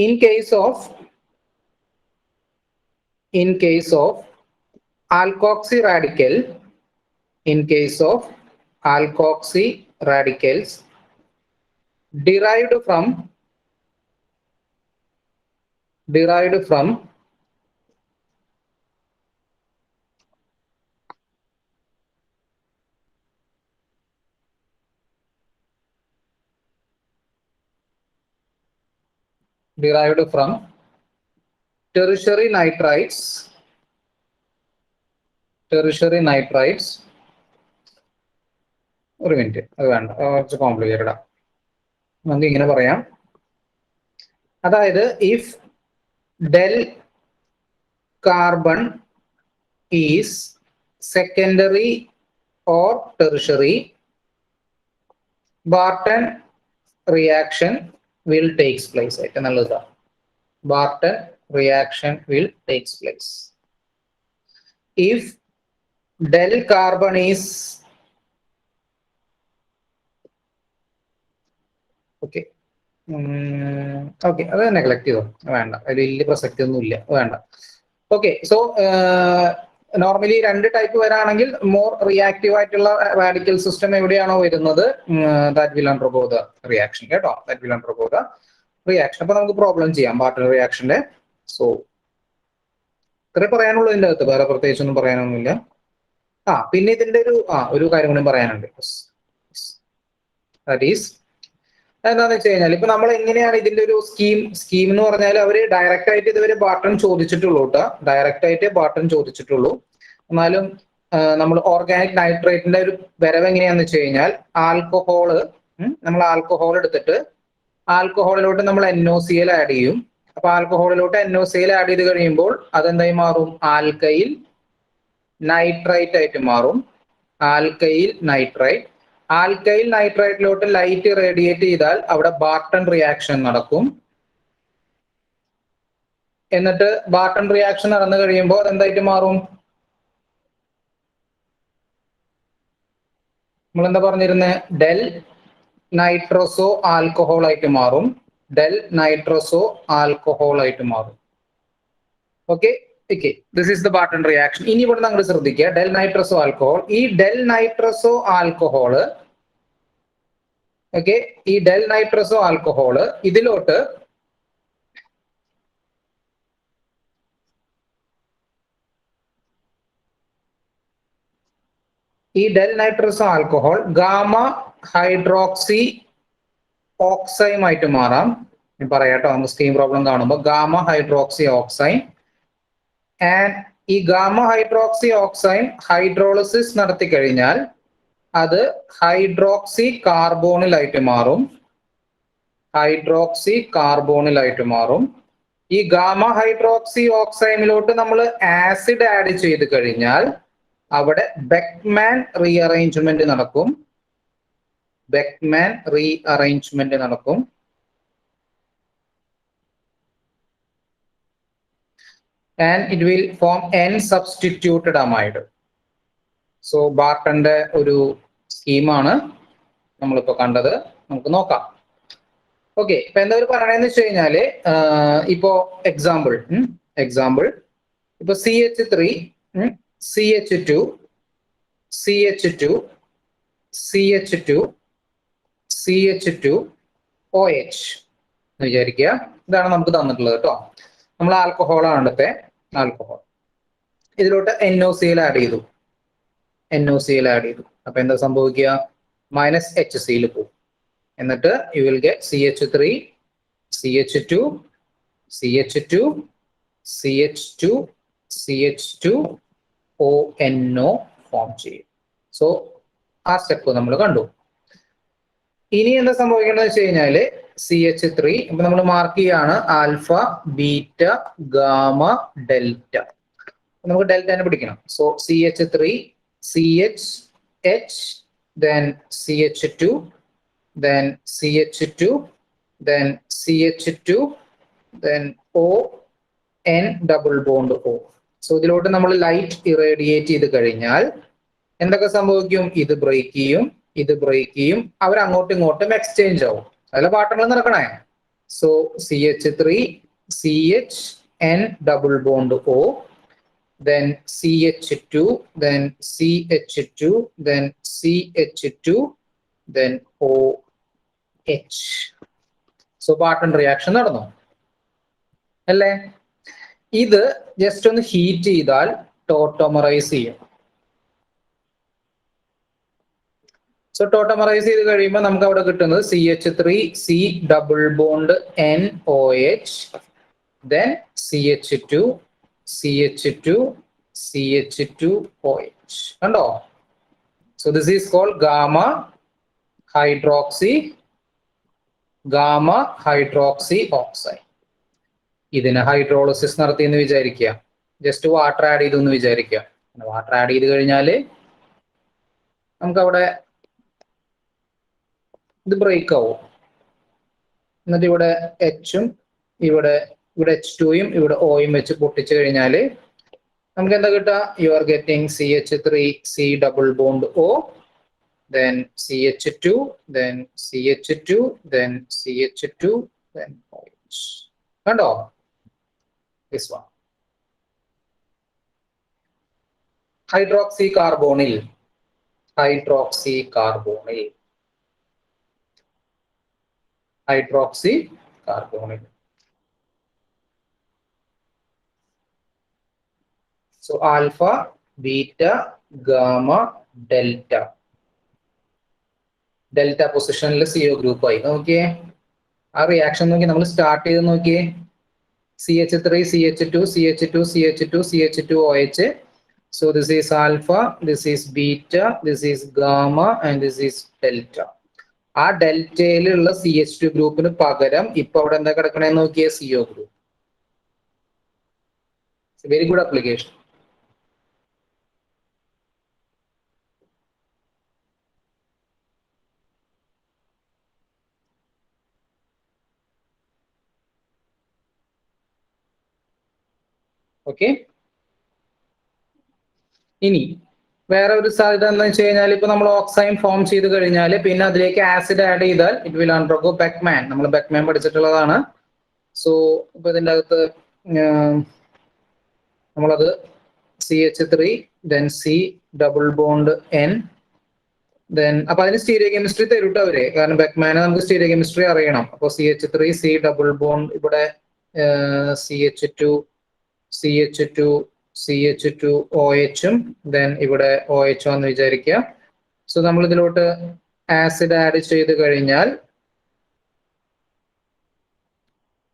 In case of alkoxy radical, in case of alkoxy radicals derived from tertiary nitrites, ഒരു മിനിറ്റ്, അത് വേണ്ട, കുറച്ച് കോംപ്ലിക്കേറ്റഡാ. നമുക്ക് ഇങ്ങനെ പറയാം, അതായത് if del carbon is secondary or tertiary, Barton reaction will takes place. എന്നുള്ളതാ, Barton reaction will takes place. If del carbon is okay, അത് നെഗ്ലക്ട് ചെയ്തോ, വേണ്ട, അതിൽ വലിയ പ്രസക്തി ഒന്നും ഇല്ല, വേണ്ട. ഓക്കെ, സോ നോർമലി രണ്ട് ടൈപ്പ് വരാണെങ്കിൽ മോർ റിയാക്റ്റീവ് ആയിട്ടുള്ള റാഡിക്കൽ സിസ്റ്റം എവിടെയാണോ വരുന്നത്, that will undergo the reaction കേട്ടോ, that will undergo the reaction. അപ്പൊ നമുക്ക് പ്രോബ്ലം ചെയ്യാം ബാർട്ടൺ റിയാക്ഷന്റെ. സോ ഇത്രേ പറയാനുള്ളൂ ഇതിന്റെ അകത്ത്, വേറെ പ്രത്യേകിച്ച് ഒന്നും പറയാനൊന്നുമില്ല. പിന്നെ ഇതിന്റെ ഒരു കാര്യം കൂടി പറയാനുണ്ട്. ദാറ്റ് ഈസ് എന്താന്ന് വെച്ച് കഴിഞ്ഞാൽ, ഇപ്പൊ നമ്മൾ എങ്ങനെയാണ് ഇതിന്റെ ഒരു സ്കീം എന്ന് പറഞ്ഞാൽ, അവര് ഡയറക്റ്റ് ആയിട്ട് ഇതുവരെ ബാർട്ടൺ ചോദിച്ചിട്ടുള്ളൂ കേട്ടോ, ഡയറക്റ്റ് ആയിട്ട് ബാർട്ടൺ ചോദിച്ചിട്ടുള്ളൂ. എന്നാലും നമ്മൾ ഓർഗാനിക് നൈട്രേറ്റിന്റെ ഒരു വരവ് എങ്ങനെയാന്ന് വെച്ച് കഴിഞ്ഞാൽ, നമ്മൾ ആൽക്കഹോൾ എടുത്തിട്ട് ആൽക്കഹോളിലോട്ട് നമ്മൾ NOCl ആഡ് ചെയ്യും. അപ്പൊ ആൽക്കഹോളിലോട്ട് NOCl ആഡ് ചെയ്ത് കഴിയുമ്പോൾ അതെന്തായി മാറും? ആൽക്കൈൽ നൈട്രൈറ്റ് ആയിട്ട് മാറും. Alkyl nitrite. ആൽക്കൈൽ നൈട്രേറ്റിലോട്ട് ലൈറ്റ് റേഡിയേറ്റ് ചെയ്താൽ അവിടെ ബാർട്ടൺ റിയാക്ഷൻ നടക്കും. എന്നിട്ട് ബാർട്ടൺ റിയാക്ഷൻ നടന്നു കഴിയുമ്പോൾ എന്തായിട്ട് മാറും? നമ്മൾ എന്താ പറഞ്ഞിരുന്നത്? ഡെൽ നൈട്രോസോ ആൽക്കഹോൾ ആയിട്ട് മാറും. ഡെൽ നൈട്രോസോ ആൽക്കഹോൾ ആയിട്ട് മാറും. Okay okay, this is the Barton reaction. ഇനി ഇവിടെ നമ്മൾ ശ്രദ്ധിക്കുക, ഡെൽ നൈട്രോസോ ആൽക്കഹോൾ. ഈ ഡെൽ നൈട്രോസോ ആൽക്കഹോള്, ഓക്കെ, ഈ ഡെൽ നൈട്രോസോ ആൽക്കഹോള് ഇതിലോട്ട് ഈ del nitroso alcohol gamma hydroxy oxime ആയിട്ട് മാറാം. ഞാൻ പറയാട്ടോ, നമുക്ക് സ്റ്റീം പ്രോബ്ലം കാണുമ്പോൾ ഗാമ ഹൈഡ്രോക്സി ഓക്സൈം. ആൻഡ് ഈ ഗാമ ഹൈഡ്രോക്സി ഓക്സൈം ഹൈഡ്രോളിസിസ് നടത്തി കഴിഞ്ഞാൽ അത് ഹൈഡ്രോക്സി കാർബോണിലായിട്ട് മാറും. ഹൈഡ്രോക്സി കാർബോണിലായിട്ട് മാറും. ഈ ഗാമ ഹൈഡ്രോക്സി ഓക്സൈമിലോട്ട് നമ്മൾ ആസിഡ് ആഡ് ചെയ്ത് കഴിഞ്ഞാൽ അവിടെ ബെക്ക്മാൻ റീഅറേഞ്ച്മെന്റ് നടക്കും. ബെക്ക്മാൻ റീഅറേഞ്ച്മെന്റ് നടക്കും. And it will form N-substituted amide. So ബാർട്ടന്റെ ഒരു സ്കീമാണ് നമ്മളിപ്പോ കണ്ടത്. നമുക്ക് നോക്കാം. ഓക്കെ, ഇപ്പൊ എന്താ പറയണെന്ന് വെച്ച് കഴിഞ്ഞാല്, ഇപ്പോ എക്സാമ്പിൾ ഇപ്പൊ CH3 CH2 CH2 CH2 CH2 OH എന്ന് വിചാരിക്കുക. ഇതാണ് നമുക്ക് തന്നിട്ടുള്ളത് കേട്ടോ. നമ്മൾ ആൽക്കഹോളാണ് അടുത്തെ ആൽക്കഹോൾ. ഇതിലോട്ട് NOCl ആഡ് ചെയ്തു. NOCl ആഡ് ചെയ്തു. അപ്പൊ എന്താ സംഭവിക്കുക? -HCl പോകും. എന്നിട്ട് U will get CH3 CH2 CH2 CH2 CH2 ONO form ചെയ്യും. സോ ആ സ്റ്റെപ്പ് നമ്മൾ കണ്ടു. ഇനി എന്താ സംഭവിക്കുന്നത് വെച്ച് കഴിഞ്ഞാല് CH3 ഇപ്പൊ നമ്മൾ മാർക്ക് ചെയ്യാണ് ആൽഫ ബീറ്റ ഗാമ ഡെൽറ്റ. നമുക്ക് ഡെൽറ്റനെ പിടിക്കണം. So CH3 CH then CH2 then CH2 then CH2 then O N double bond O. So ഇതിലോട്ട് നമ്മൾ ലൈറ്റ് ഇറേഡിയേറ്റ് ചെയ്ത് കഴിഞ്ഞാൽ എന്തൊക്കെ സംഭവിക്കും? ഇത് ബ്രേക്ക് ചെയ്യും, ഇത് ബ്രേക്ക് ചെയ്യും, അവർ അങ്ങോട്ടും ഇങ്ങോട്ടും എക്സ്ചേഞ്ച് ആവും. അതിലെ പാട്ടങ്ങൾ നടക്കണേ. So CH3 CH N double bond O, then CH2 then CH2 then CH2 then OH. So Barton reaction നടന്നു അല്ലേ? ഇത് ജസ്റ്റ് ഒന്ന് ഹീറ്റ് ചെയ്താൽ ടോട്ടോമറൈസ് ചെയ്യും. സോ ടോട്ടോമറൈസ് ചെയ്ത് കഴിയുമ്പോൾ നമുക്ക് അവിടെ കിട്ടുന്നത് CH3 C double bond NOH then CH2 CH2 CH2 OH. കണ്ടോ? So this is called gamma hydroxy oxide. ഇതിന് ഹൈഡ്രോളിസിസ് നടത്തി എന്ന് വിചാരിക്കുക. ജസ്റ്റ് വാട്ടർ ആഡ് ചെയ്തു എന്ന് വിചാരിക്കുക. വാട്ടർ ആഡ് ചെയ്ത് കഴിഞ്ഞാൽ നമുക്കവിടെ ഇത് ബ്രേക്ക് ആവും. എന്നിട്ട് ഇവിടെ എച്ചും ഇവിടെ H2യും ഇവിടെ ഓയും വെച്ച് പൊട്ടിച്ചു കഴിഞ്ഞാൽ നമുക്ക് എന്താ കിട്ടുക? U are getting CH3 C double bond O then CH2 then CH2 then CH2 then OH. കണ്ടോ? This one. Hydroxy കാർബോണിൽ So alpha, beta, gamma, delta. Delta പൊസിഷനിൽ CO ഗ്രൂപ്പ് ആയി. നോക്കിയേ ആ റിയാക്ഷൻ നോക്കി നമ്മൾ സ്റ്റാർട്ട് ചെയ്ത് നോക്കിയേ. CH3 CH2 CH2 CH2 CH2 OH. So this is alpha, this is beta, this is gamma and this is delta. ആ ഡെൽറ്റയിലുള്ള CH2 ഗ്രൂപ്പിന് പകരം ഇപ്പൊ അവിടെ എന്താ കിടക്കണേന്ന് നോക്കിയേ? CO group. Very good application. Okay. ഇനി വേറെ ഒരു സാധ്യത എന്ന് വെച്ച് കഴിഞ്ഞാൽ ഇപ്പൊ നമ്മൾ ഓക്സൈൻ ഫോം ചെയ്ത് കഴിഞ്ഞാൽ പിന്നെ അതിലേക്ക് ആസിഡ് ആഡ് ചെയ്താൽ ഇറ്റ് വിൽ അണ്ടർഗോ ബെക്ക്മാൻ. നമ്മൾ ബെക്ക്മാൻ പഠിച്ചിട്ടുള്ളതാണ്. സോ ഇപ്പൊ ഇതിൻ്റെ അകത്ത് നമ്മളത് CH3 then C double bond N then അപ്പൊ അതിന് സ്റ്റീരിയോ കെമിസ്ട്രി തരൂട്ടോ അവര്, കാരണം ബെക്ക്മാനെ നമുക്ക് സ്റ്റീരിയോ കെമിസ്ട്രി അറിയണം. അപ്പോൾ CH3 C ഡബിൾ ബോണ്ട് ഇവിടെ CH2 OH then ഇവിടെ OH എന്ന് വിചാരിക്കുക. സോ നമ്മൾ ഇതിലോട്ട് ആസിഡ് ആഡ് ചെയ്ത് കഴിഞ്ഞാൽ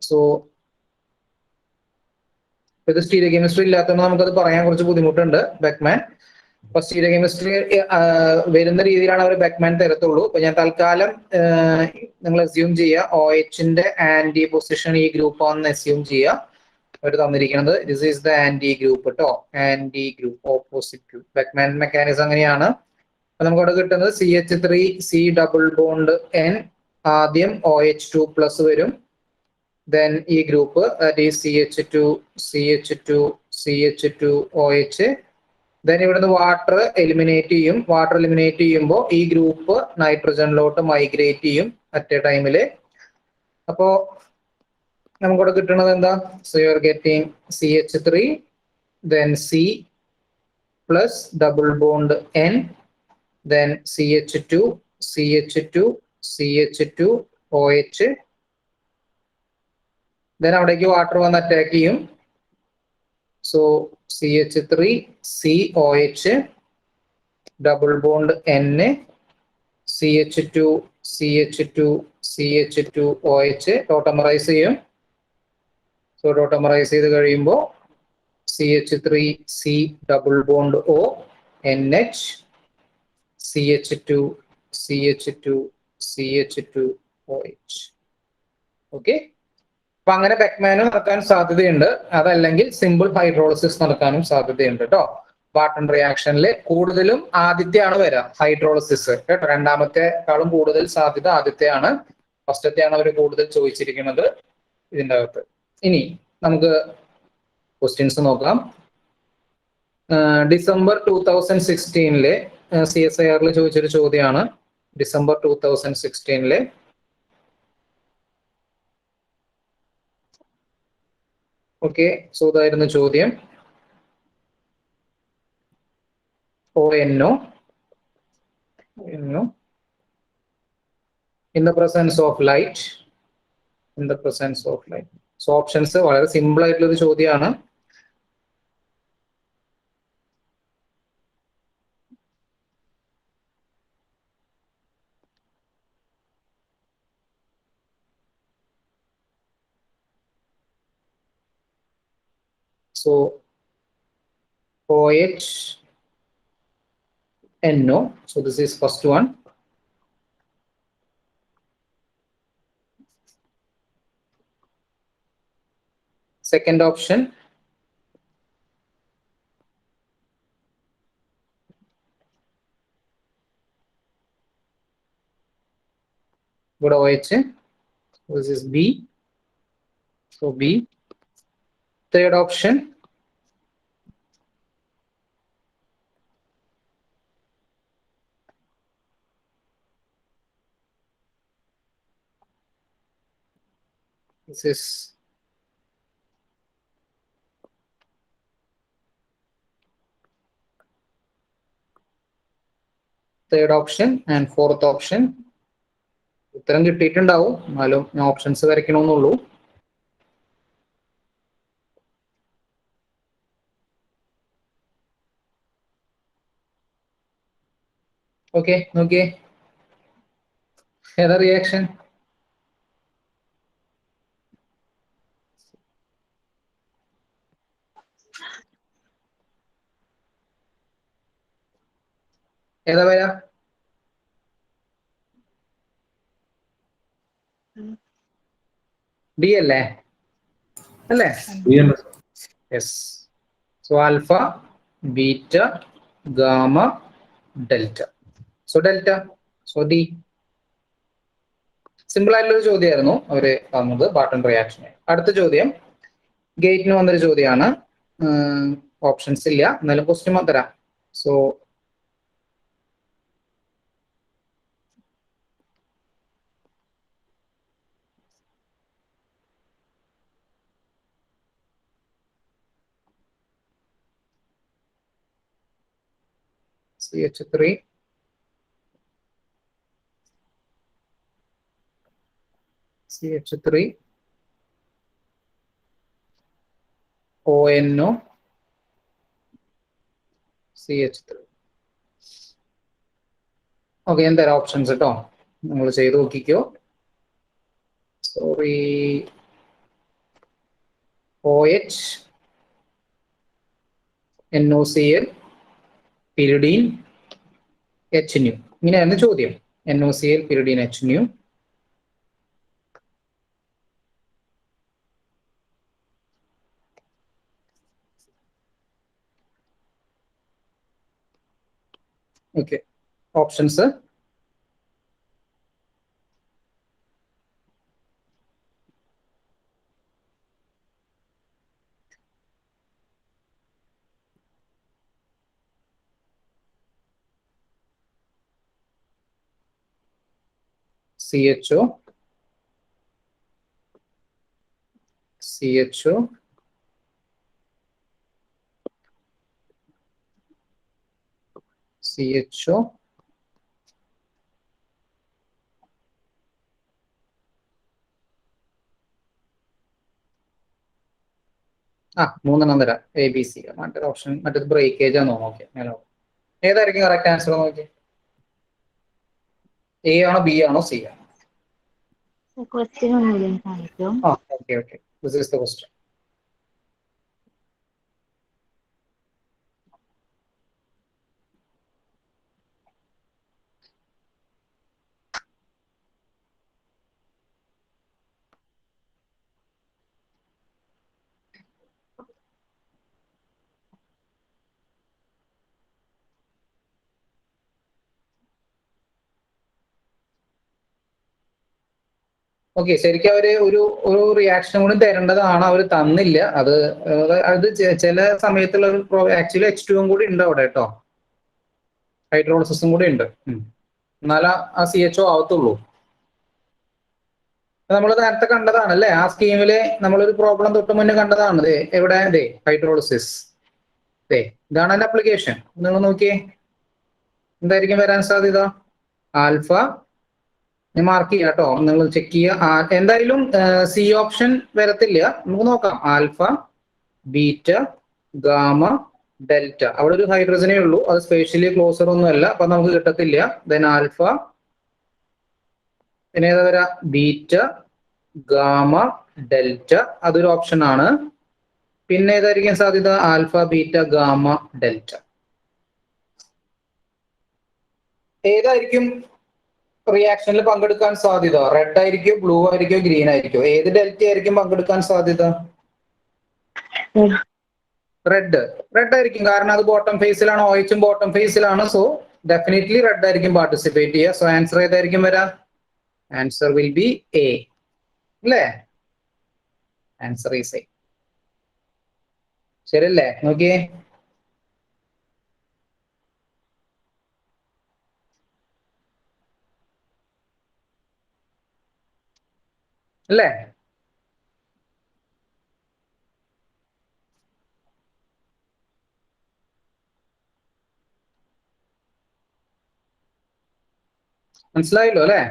സോ ഇത് സ്റ്റീരിയോ കെമിസ്ട്രി ഇല്ലാത്തതുകൊണ്ട് നമുക്കത് പറയാൻ കുറച്ച് ബുദ്ധിമുട്ടുണ്ട് ബെക്ക്മാൻ. അപ്പൊ സ്റ്റീരിയോ കെമിസ്ട്രി വരുന്ന രീതിയിലാണ് അവർ ബെക്ക്മാൻ തരത്തുള്ളൂ. അപ്പൊ ഞാൻ തൽക്കാലം നിങ്ങൾ അസ്യൂം ചെയ്യുക OH-ന്റെ ആന്റി പൊസിഷൻ ഈ ഗ്രൂപ്പ് ആണെന്ന് അസ്യൂം ചെയ്യുക. അവർ തന്നിരിക്കുന്നത് this is the anti group കേട്ടോ, anti group, opposite group. Beckmann mechanism അങ്ങനെയാണ്. അപ്പൊ നമുക്ക് അവിടെ കിട്ടുന്നത് CH3 C double bond N ആദ്യം OH2+ വരും, then ഈ ഗ്രൂപ്പ് CH2 OH, then ഇവിടുന്ന് വാട്ടർ എലിമിനേറ്റ് ചെയ്യും. വാട്ടർ എലിമിനേറ്റ് ചെയ്യുമ്പോൾ ഈ ഗ്രൂപ്പ് നൈട്രജനിലോട്ട് മൈഗ്രേറ്റ് ചെയ്യും അറ്റ് എ ടൈമില്. അപ്പോ നമുക്കിവിടെ കിട്ടുന്നത് എന്താ? So you are getting CH3 then C plus double bond N then CH2 OH, then അവിടേക്ക് വാട്ടർ വന്ന് അറ്റാക്ക് ചെയ്യും. So CH3 C OH double bond N CH2 OH ടോട്ടമറൈസ് ചെയ്യും. സോ ടോട്ടമറൈസ് ചെയ്ത് കഴിയുമ്പോൾ CH3 C double bond O NH CH2 OH. Okay. അപ്പൊ അങ്ങനെ ബെക്ക്മാനും നടക്കാൻ സാധ്യതയുണ്ട്. അതല്ലെങ്കിൽ സിമ്പിൾ ഹൈഡ്രോളിസിസ് നടക്കാനും സാധ്യതയുണ്ട് കേട്ടോ. ബാർട്ടൺ റിയാക്ഷനിൽ കൂടുതലും ആദ്യത്തെയാണ് വരാം ഹൈഡ്രോളിസിസ് കേട്ടോ. രണ്ടാമത്തെക്കാളും കൂടുതൽ സാധ്യത ആദ്യത്തെയാണ്. ഫസ്റ്റത്തെയാണ് അവർ കൂടുതൽ ചോദിച്ചിരിക്കുന്നത് ഇതിൻ്റെ അകത്ത്. ഇനി നമുക്ക് ക്വസ്റ്റ്യൻസ് നോക്കാം. ഡിസംബർ 2016 CSIR ചോദിച്ചൊരു ചോദ്യമാണ്. December 2016 okay. സോ ഇതായിരുന്നു ചോദ്യം. ONO in the presence of light. So options വളരെ സിമ്പിൾ ആയിട്ടുള്ള ഒരു ചോദ്യമാണ്. So OH NO. So this is first one. Second option good OH. This is B. So B. Third option this is third option and fourth option. ഉത്തരം കിട്ടിയിട്ടുണ്ടാവും, എന്നാലും ഞാൻ ഓപ്ഷൻസ് വരയ്ക്കണമെന്നുള്ളൂ. ഓക്കെ, നോക്കിയേ ഏതാ റിയാക്ഷൻ? ഏതാ വരാ? ഡി അല്ലേ? അല്ലേ? Yes. So alpha, beta, gamma, delta. So delta. So D. Simple ആയിട്ടുള്ളൊരു ചോദ്യമായിരുന്നു അവര് തന്നത് ബാർട്ടൺ റിയാക്ഷന്. അടുത്ത ചോദ്യം ഗേറ്റിന് വന്നൊരു ചോദ്യമാണ്. ഓപ്ഷൻസ് ഇല്ല, എന്നാലും ക്വസ്റ്റ്യൻ തരാം. So CH3 CH3 ONO CH3. Okay, ഞാൻ തരാം ഓപ്ഷൻസ് കേട്ടോ, നിങ്ങൾ ചെയ്ത് നോക്കിക്കോ. Sorry, OH, NOCl, pyridine, HNu. ഇങ്ങനെയായിരുന്നു ചോദ്യം. NOCl, pyridine, HNu. Okay, options CHO, CHO, CHO, മൂന്നെണ്ണം തരാം. ABC. മറ്റൊരു ഓപ്ഷൻ, മറ്റേത് ബ്രേക്കേജ് ആണോ? ഓക്കെ, ഏതായിരിക്കും കറക്റ്റ് ആൻസർ നോക്കി. A ആണോ, B ആണോ, C ആണോ? Question ഒന്നുമില്ല കാണിക്കും. Okay okay, this is the question. Okay, ശരിക്കും അവര് ഒരു റിയാക്ഷൻ കൂടി തരേണ്ടതാണ്, അവർ തന്നില്ല. അത് ചില സമയത്തുള്ള ആക്ച്വലി H2 കൂടി ഉണ്ട് അവിടെ കേട്ടോ, ഹൈഡ്രോളിസിസും കൂടി ഉണ്ട്. എന്നാലും ആ CHO ആവത്തുള്ളൂ. നമ്മൾ നേരത്തെ കണ്ടതാണ് അല്ലേ, ആ സ്കീമില് നമ്മളൊരു പ്രോബ്ലം തൊട്ട് മുന്നേ കണ്ടതാണ്. എവിടെ ഹൈഡ്രോളിസിസ്. ഇതാണ് അതിന്റെ അപ്ലിക്കേഷൻ. നിങ്ങൾ നോക്കിയേ, എന്തായിരിക്കും വരാൻ സാധ്യത? ആൽഫ, ഞാൻ മാർക്ക് ചെയ്യാം കേട്ടോ, നിങ്ങൾ ചെക്ക് ചെയ്യുക. എന്തായാലും C ഓപ്ഷൻ വരത്തില്ല. നമുക്ക് നോക്കാം. Alpha, beta, gamma, delta. അവിടെ ഒരു ഹൈഡ്രജനേ ഉള്ളൂ, അത് സ്പേഷ്യലി ക്ലോസർ ഒന്നും അല്ല, അപ്പൊ നമുക്ക് കിട്ടത്തില്ല. ദെൻ ആൽഫ, പിന്നെ ഏതാ വരാ? ബീറ്റ, ഗാമ, ഡെൽറ്റ, അതൊരു ഓപ്ഷൻ ആണ്. പിന്നെ ഏതായിരിക്കും സാധ്യത? Alpha, beta, gamma, delta. ഏതായിരിക്കും റിയാക്ഷനിൽ പങ്കെടുക്കാൻ സാധ്യത? റെഡ് ആയിരിക്കും, ബ്ലൂ ആയിരിക്കും, ഗ്രീൻ ആയിരിക്കും? ഏത് ഡെൽറ്റ ആയിരിക്കും പങ്കെടുക്കാൻ സാധ്യത? റെഡ് ആയിരിക്കും, കാരണം അത് ബോട്ടം ഫേസിലാണ്, OH ബോട്ടം ഫേസിലാണ്. സോ ഡെഫിനറ്റ്ലി റെഡ് ആയിരിക്കും പാർട്ടിസിപ്പേറ്റ് ചെയ്യുക. സോ ആൻസർ ഏതായിരിക്കും വരാ? ആൻസർ വിൽ ബി A, അല്ലേ? Answer is A. ശരിയല്ലേ? നോക്കിയേ, അല്ലേ? മനസ്സിലായല്ലോ അല്ലേ?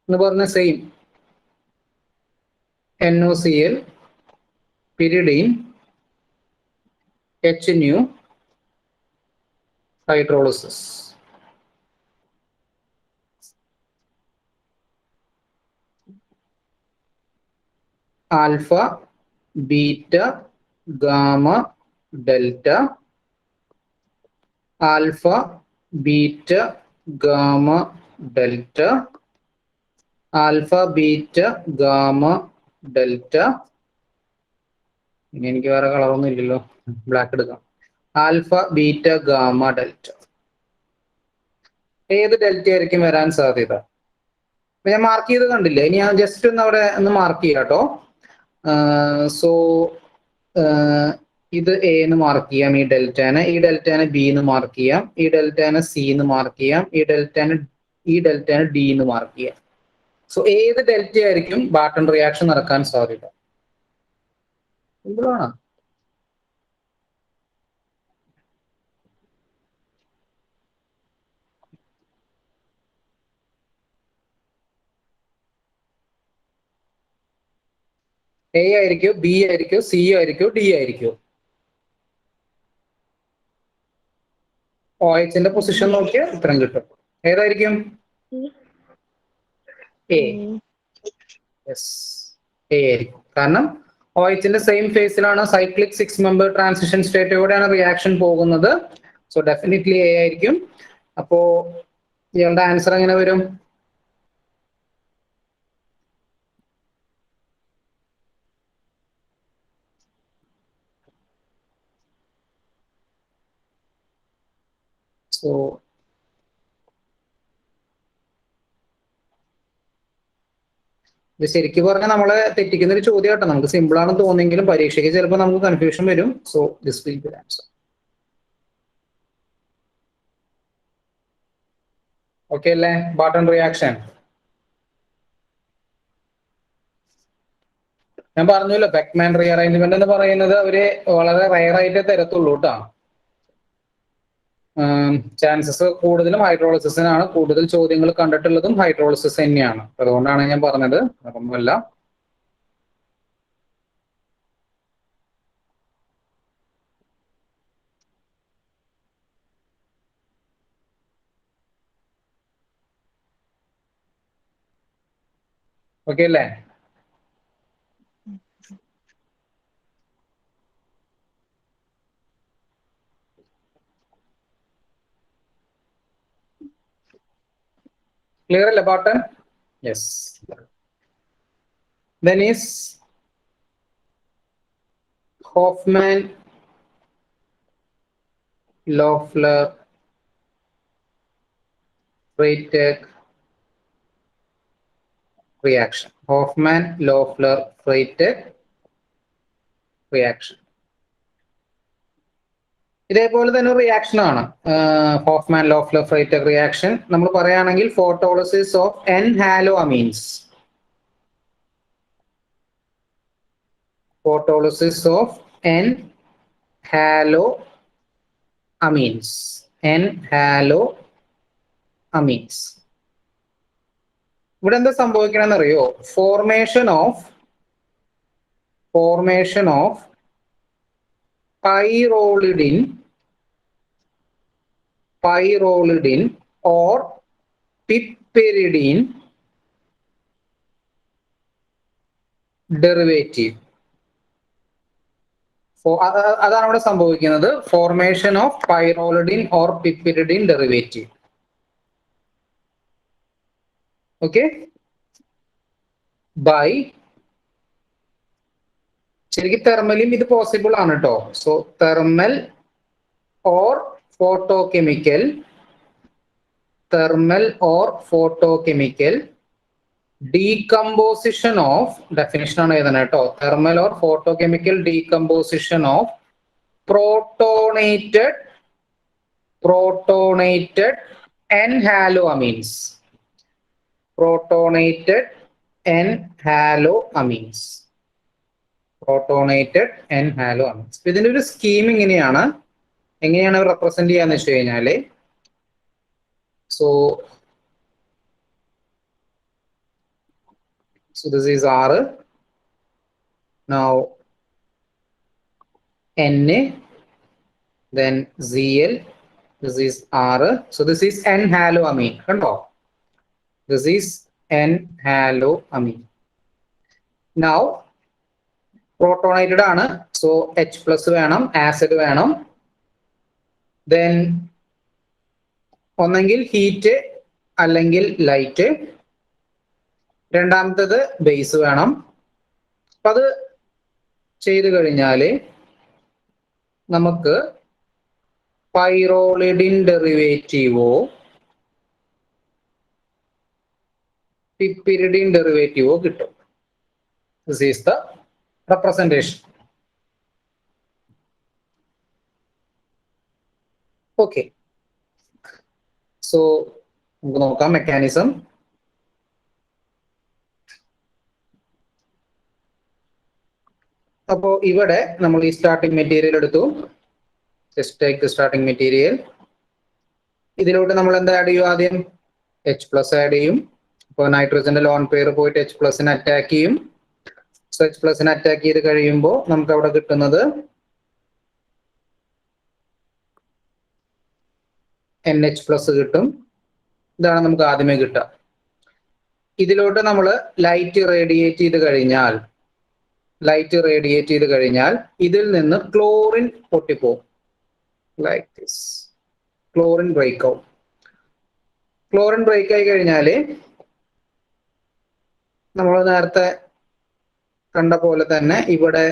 എന്ന് പറഞ്ഞ സെയിം NOCl, pyridine, HNu, ഹൈഡ്രോളിസിസ്. alpha, beta, gamma, delta, alpha, beta, gamma, delta, alpha, beta, gamma, delta. എനിക്ക് വേറെ കളറൊന്നും ഇല്ലല്ലോ, ബ്ലാക്ക് എടുക്കാം. Alpha, beta, gamma, delta. ഏത് ഡെൽറ്റ ആയിരിക്കും വരാൻ സാധ്യത? ഞാൻ മാർക്ക് ചെയ്ത് കണ്ടില്ലേ, ഇനി ഞാൻ ജസ്റ്റ് ഒന്ന് അവിടെ ഒന്ന് മാർക്ക് ചെയ്യാം കേട്ടോ. സോ ഇത് എ എന്ന് മാർക്ക് ചെയ്യാം, ഈ ഡെൽറ്റാനെ ബി എന്ന് മാർക്ക് ചെയ്യാം, ഈ ഡെൽറ്റാനെ സി എന്ന് മാർക്ക് ചെയ്യാം, ഈ ഡെൽറ്റാനെ ഡി എന്ന് മാർക്ക് ചെയ്യാം. സോ ഏത് ഡെൽറ്റ ആയിരിക്കും ബാർട്ടൺ റിയാക്ഷൻ നടക്കാൻ സാധ്യത? സിമ്പിളാണ്. എ ആയിരിക്കും, ബി ആയിരിക്കും, സി ആയിരിക്കും, ഡി ആയിരിക്കും? OHന്റെ പൊസിഷൻ നോക്കിയാൽ ഉത്തരം കിട്ടും. ഏതായിരിക്കും? എ. യെസ്, എ ആയിരിക്കും. കാരണം OHന്റെ സെയിം ഫേസിലാണ് സൈക്ലിക് 6 മെമ്പർ ട്രാൻസിഷൻ സ്റ്റേറ്റോടെയാണ് റിയാക്ഷൻ പോകുന്നത്. സോ ഡെഫിനറ്റ്ലി എ ആയിരിക്കും. അപ്പോ ഇയാളുടെ ആൻസർ എങ്ങനെ വരും? സോ ഇത് ശരിക്കും പറഞ്ഞാൽ നമ്മളെ തെറ്റിക്കുന്ന ഒരു ചോദ്യം കേട്ടോ. നമുക്ക് സിമ്പിൾ ആണെന്ന് തോന്നിയെങ്കിലും പരീക്ഷയ്ക്ക് ചിലപ്പോൾ നമുക്ക് കൺഫ്യൂഷൻ വരും. So this will be answer. Okay അല്ലേ? ബാർട്ടൺ റിയാക്ഷൻ ഞാൻ പറഞ്ഞല്ലോ, ബെക്ക്മാൻ റീഅറേഞ്ച്മെന്റ് എന്ന് പറയുന്നത് അവര് വളരെ റയർ ആയിട്ടേ തരത്തുള്ളൂ കേട്ടോ. ചാൻസസ് കൂടുതലും ഹൈഡ്രോളിസിസിനാണ്. കൂടുതൽ ചോദ്യങ്ങൾ കണ്ടിട്ടുള്ളതും ഹൈഡ്രോളിസിസ് തന്നെയാണ്. അതുകൊണ്ടാണ് ഞാൻ പറഞ്ഞത്, അതൊന്നുമല്ല. ഓക്കെ അല്ലേ? Clear അല്ലേ Patton? Yes. Then is Hofmann-Loeffler Freytag reaction. Hofmann-Loeffler Freytag reaction. ഇതേപോലെ തന്നെ ഒരു റിയാക്ഷൻ ആണ് ഹോഫ്മാൻ-ലോഫ്ലർ ഫ്രൈറ്റഗ് റിയാക്ഷൻ. നമ്മൾ പറയുകയാണെങ്കിൽ photolysis of N haloamines. Photolysis of N haloamines. N haloamines. ഇവിടെ എന്താ സംഭവിക്കണമെന്ന് അറിയോ? Formation of pyrrolidine or piperidine derivative. അതാണ് ഇവിടെ സംഭവിക്കുന്നത്. Formation of pyrrolidine or piperidine derivative. Okay, by ശരിക്കും തെർമലും ഇത് പോസിബിൾ ആണ് കേട്ടോ. So thermal or photochemical decomposition of, definition ആണ് എഴുതണം കേട്ടോ, thermal or photochemical decomposition of protonated N haloamines. Protonated N haloamines. ഇതിന്റെ ഒരു സ്കീം എങ്ങനെയാണ് റെപ്രസെന്റ് ചെയ്യാന്ന് വെച്ച് കഴിഞ്ഞാല്, so this is R, now N, then Cl, this is R, so this is N haloamine. കണ്ടോ, this is N haloamine. Now protonated ആണ്, സോ H+ വേണം, ആസിഡ് വേണം. ദെൻ ഒന്നെങ്കിൽ ഹീറ്റ് അല്ലെങ്കിൽ ലൈറ്റ്. രണ്ടാമത്തത് ബേസ് വേണം. അപ്പൊ അത് ചെയ്തു കഴിഞ്ഞാൽ നമുക്ക് പൈറോളിഡിൻ ഡെറിവേറ്റീവോ പിപ്പിരിഡിൻ ഡെറിവേറ്റീവോ കിട്ടും. This is the representation. Okay, so നമുക്ക് നോക്കാം മെക്കാനിസം. അപ്പോൾ ഇവിടെ നമ്മൾ ഈ സ്റ്റാർട്ടിംഗ് മെറ്റീരിയൽ എടുത്തു. Just take the starting material. ഇതിലോട്ട് നമ്മൾ എന്താ ആഡ് ചെയ്യും? ആദ്യം H+ ആഡ് ചെയ്യും. അപ്പോൾ നൈട്രജന്റെ ലോൺ പെയർ പോയിട്ട് H+നെ അറ്റാക്ക് ചെയ്യും. സോ H+നെ അറ്റാക്ക് ചെയ്ത് കഴിയുമ്പോൾ നമുക്ക് അവിടെ കിട്ടുന്നത് NH+ കിട്ടും. ഇതാണ് നമുക്ക് ആദ്യമേ കിട്ടുക. ഇതിലോട്ട് നമ്മൾ ലൈറ്റ് റേഡിയേറ്റ് ചെയ്ത് കഴിഞ്ഞാൽ ഇതിൽ നിന്ന് ക്ലോറിൻ പൊട്ടിപ്പോകും. Like this. ക്ലോറിൻ ബ്രേക്ക് ആവും. ക്ലോറിൻ ബ്രേക്ക് ആയി കഴിഞ്ഞാൽ നമ്മൾ നേരത്തെ കണ്ട പോലെ തന്നെ ഇവിടെ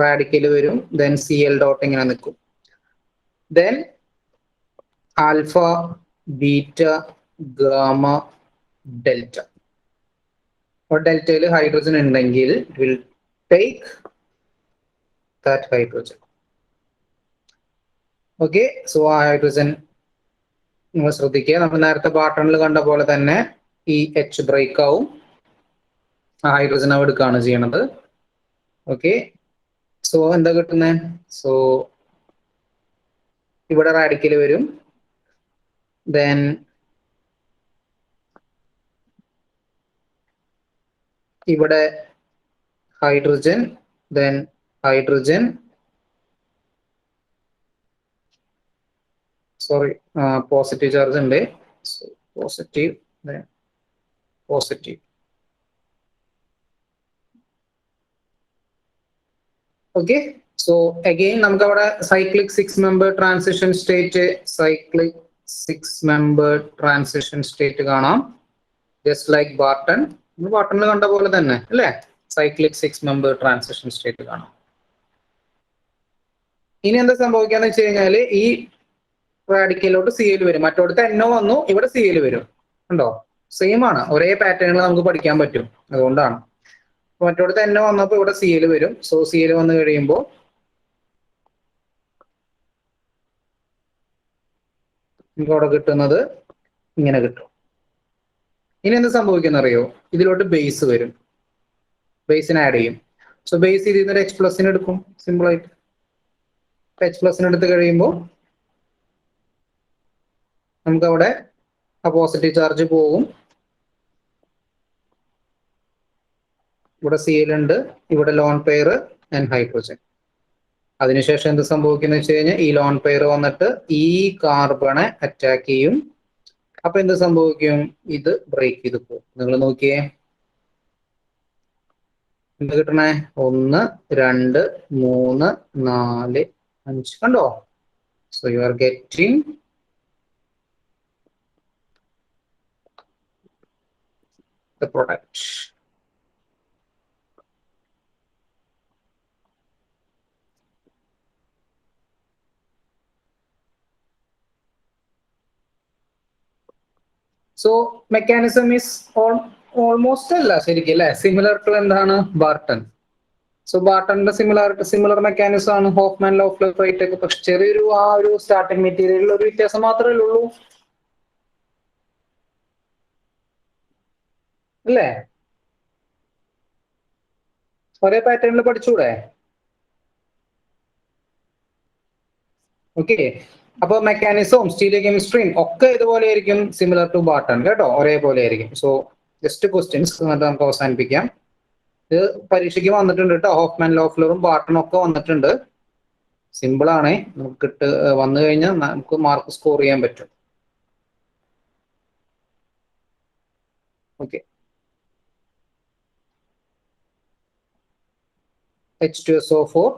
റാഡിക്കൽ വരും. ദെൻ Cl ഡോട്ട് ഇങ്ങനെ നിൽക്കും. Then alpha, beta, gamma, delta. അപ്പോൾ ഡെൽറ്റയിൽ ഹൈഡ്രജൻ ഉണ്ടെങ്കിൽ it will take that hydrogen. Okay, so ആ ഹൈഡ്രജൻ നിങ്ങൾ ശ്രദ്ധിക്കുക. നമ്മൾ നേരത്തെ പാറ്റേണിൽ കണ്ട പോലെ തന്നെ ഈ H ബ്രേക്ക് ആവും. ആ ഹൈഡ്രജൻ അവിടെ എടുക്കുകയാണ് ചെയ്യണത്. ഓക്കെ, സോ എന്താ കിട്ടുന്നത്? സോ ഇവിടെ റാഡിക്കൽ വരും. ദെൻ ഇവിടെ hydrogen, then hydrogen, sorry positive charge ഉണ്ട്. Positive, then positive. Okay, so again നമുക്ക് അവിടെ സൈക്ലിക് 6 മെമ്പർ ട്രാൻസിഷൻ സ്റ്റേറ്റ് കാണാം. Just like Barton. ബാർട്ടണിൽ കണ്ട പോലെ തന്നെ അല്ലേ? സൈക്ലിക് 6 മെമ്പർ ട്രാൻസിഷൻ സ്റ്റേറ്റ് കാണാം. ഇനി എന്താ സംഭവിക്കാന്ന് വെച്ച് കഴിഞ്ഞാൽ ഈ റാഡിക്കലോട്ട് Cl വരും. മറ്റോടത്ത് NO വന്നു, ഇവിടെ Cl വരും. ഉണ്ടോ? സെയിം ആണ്, ഒരേ പാറ്റേണിൽ നമുക്ക് പഠിക്കാൻ പറ്റും. അതുകൊണ്ടാണ് മറ്റോടത്ത് NO വന്നപ്പോൾ ഇവിടെ Cl വരും. സോ Cl വന്നു കഴിയുമ്പോൾ നമുക്ക് അവിടെ കിട്ടുന്നത് ഇങ്ങനെ കിട്ടും. ഇനി എന്ത് സംഭവിക്കുന്ന അറിയോ? ഇതിലോട്ട് ബേസ് വരും. ബേസിനെ ആഡ് ചെയ്യും. സോ ബേസ് ഇതിൽ നിന്ന് H+ എടുക്കും. സിമ്പിൾ ആയിട്ട് H+ എടുത്ത് കഴിയുമ്പോൾ നമുക്ക് അവിടെ ആ പോസിറ്റീവ് ചാർജ് പോകും. ഇവിടെ Cl ഉണ്ട്, ഇവിടെ ലോൺ പെയർ ആൻഡ് ഹൈഡ്രജൻ. അതിനുശേഷം എന്ത് സംഭവിക്കുന്ന വെച്ച് കഴിഞ്ഞാൽ ഈ ലോൺ പെയർ വന്നിട്ട് ഈ കാർബണെ അറ്റാക്ക് ചെയ്യും. അപ്പൊ എന്ത് സംഭവിക്കും? ഇത് ബ്രേക്ക് ചെയ്ത് പോകും. നിങ്ങൾ നോക്കിയേ, എന്ത് കിട്ടണേ? 1, 2, 3, 4, 5. കണ്ടോ? So you are getting the product. So mechanism is almost അല്ല ശരിക്കും അല്ലെ, സിമിലർ ടു എന്താണ്? ബാർട്ടൺ. സോ ബാർട്ടണിന്റെ സിമിലർ മെക്കാനിസം ആണ് ഹോഫ്മാൻ ലോ ഓഫ് റേറ്റ് ഒക്കെ. പക്ഷെ ചെറിയൊരു ആ ഒരു സ്റ്റാർട്ടിംഗ് മെറ്റീരിയലിൽ ഒരു വ്യത്യാസം മാത്രമേ ഉള്ളൂ അല്ലേ? ഒരേ പാറ്റേണിൽ പഠിച്ചൂടെ? ഓക്കെ, അപ്പൊ മെക്കാനിസവും സ്റ്റീരിയോ കെമിസ്ട്രിയും ഒക്കെ ഇതുപോലെ ആയിരിക്കും, സിമിലർ ടു ബാർട്ടൺ കേട്ടോ, ഒരേപോലെ ആയിരിക്കും. സോ ജസ്റ്റ് ക്വസ്റ്റ്യൻസ് നമുക്ക് അവസാനിപ്പിക്കാം. ഇത് പരീക്ഷയ്ക്ക് വന്നിട്ടുണ്ട് കേട്ടോ. ഹോഫ്മാൻ ലോ ഓഫ് ലോറും ബാർട്ടണും ഒക്കെ വന്നിട്ടുണ്ട്. സിമ്പിൾ ആണ്, നമുക്ക് വന്നു കഴിഞ്ഞാൽ നമുക്ക് മാർക്ക് സ്കോർ ചെയ്യാൻ പറ്റും. ഓക്കെ. H2SO4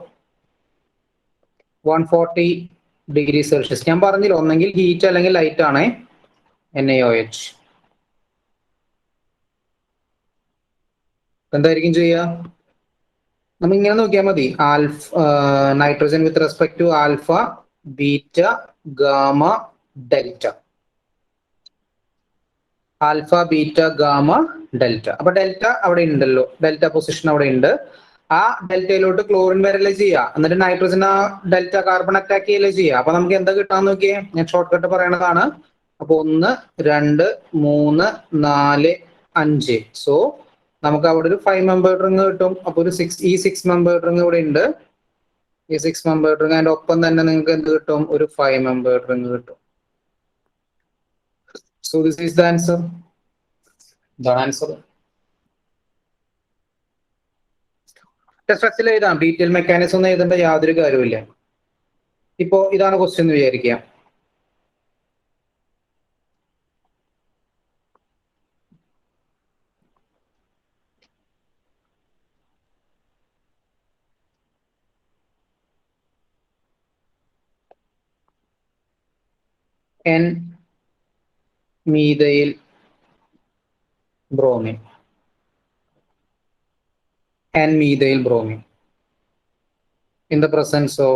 140 degree Celsius. ഞാൻ പറഞ്ഞില്ല, ഒന്നെങ്കിൽ ഹീറ്റ് അല്ലെങ്കിൽ ലൈറ്റ് ആണ് NaOH. എന്തായിരിക്കും ചെയ്യുക? നമ്മൾ ഇങ്ങനെ നോക്കിയാൽ മതി. Nitrogen with respect to alpha, beta, gamma, delta. Alpha, beta, gamma, delta. അപ്പൊ ഡെൽറ്റ അവിടെ ഉണ്ടല്ലോ, ഡെൽറ്റ പൊസിഷൻ അവിടെ ഉണ്ട്. ആ ഡെൽറ്റയിലോട്ട് ക്ലോറിൻ വരല്ലേ ചെയ്യുക. എന്നിട്ട് നൈട്രജൻ ആ ഡെൽറ്റ കാർബൺ അറ്റാക്ക് ചെയ്യല്ലേ ചെയ്യുക. അപ്പൊ നമുക്ക് എന്താ കിട്ടാന്ന് നോക്കിയേ. ഞാൻ ഷോർട്ട് കട്ട് പറയണതാണ്. അപ്പൊ 1, 2, 3, 4, 5. സോ നമുക്ക് അവിടെ ഒരു 5 മെമ്പേർഡ് റിംഗ് കിട്ടും. അപ്പൊ ഒരു 6 മെമ്പേർഡ് റിംഗ് ഇവിടെ ഉണ്ട്. ഈ 6 മെമ്പേർഡ് റിംഗ്, അതിന്റെ ഒപ്പം തന്നെ നിങ്ങൾക്ക് എന്ത് കിട്ടും? ഒരു 5 മെമ്പേർഡ് റിംഗ് കിട്ടും. So this is the answer. ഇതാണ് ആൻസർ. സ്ട്രക്ചറിൽ എഴുതാം, ഡീറ്റെയിൽ മെക്കാനിസം ഒന്നും എഴുതേണ്ട യാതൊരു കാര്യമില്ല. ഇപ്പോ ഇതാണ് ക്വസ്റ്റ്യൻ എന്ന് വിചാരിക്കുക. N methyl bromine. N methyl bromine in the presence of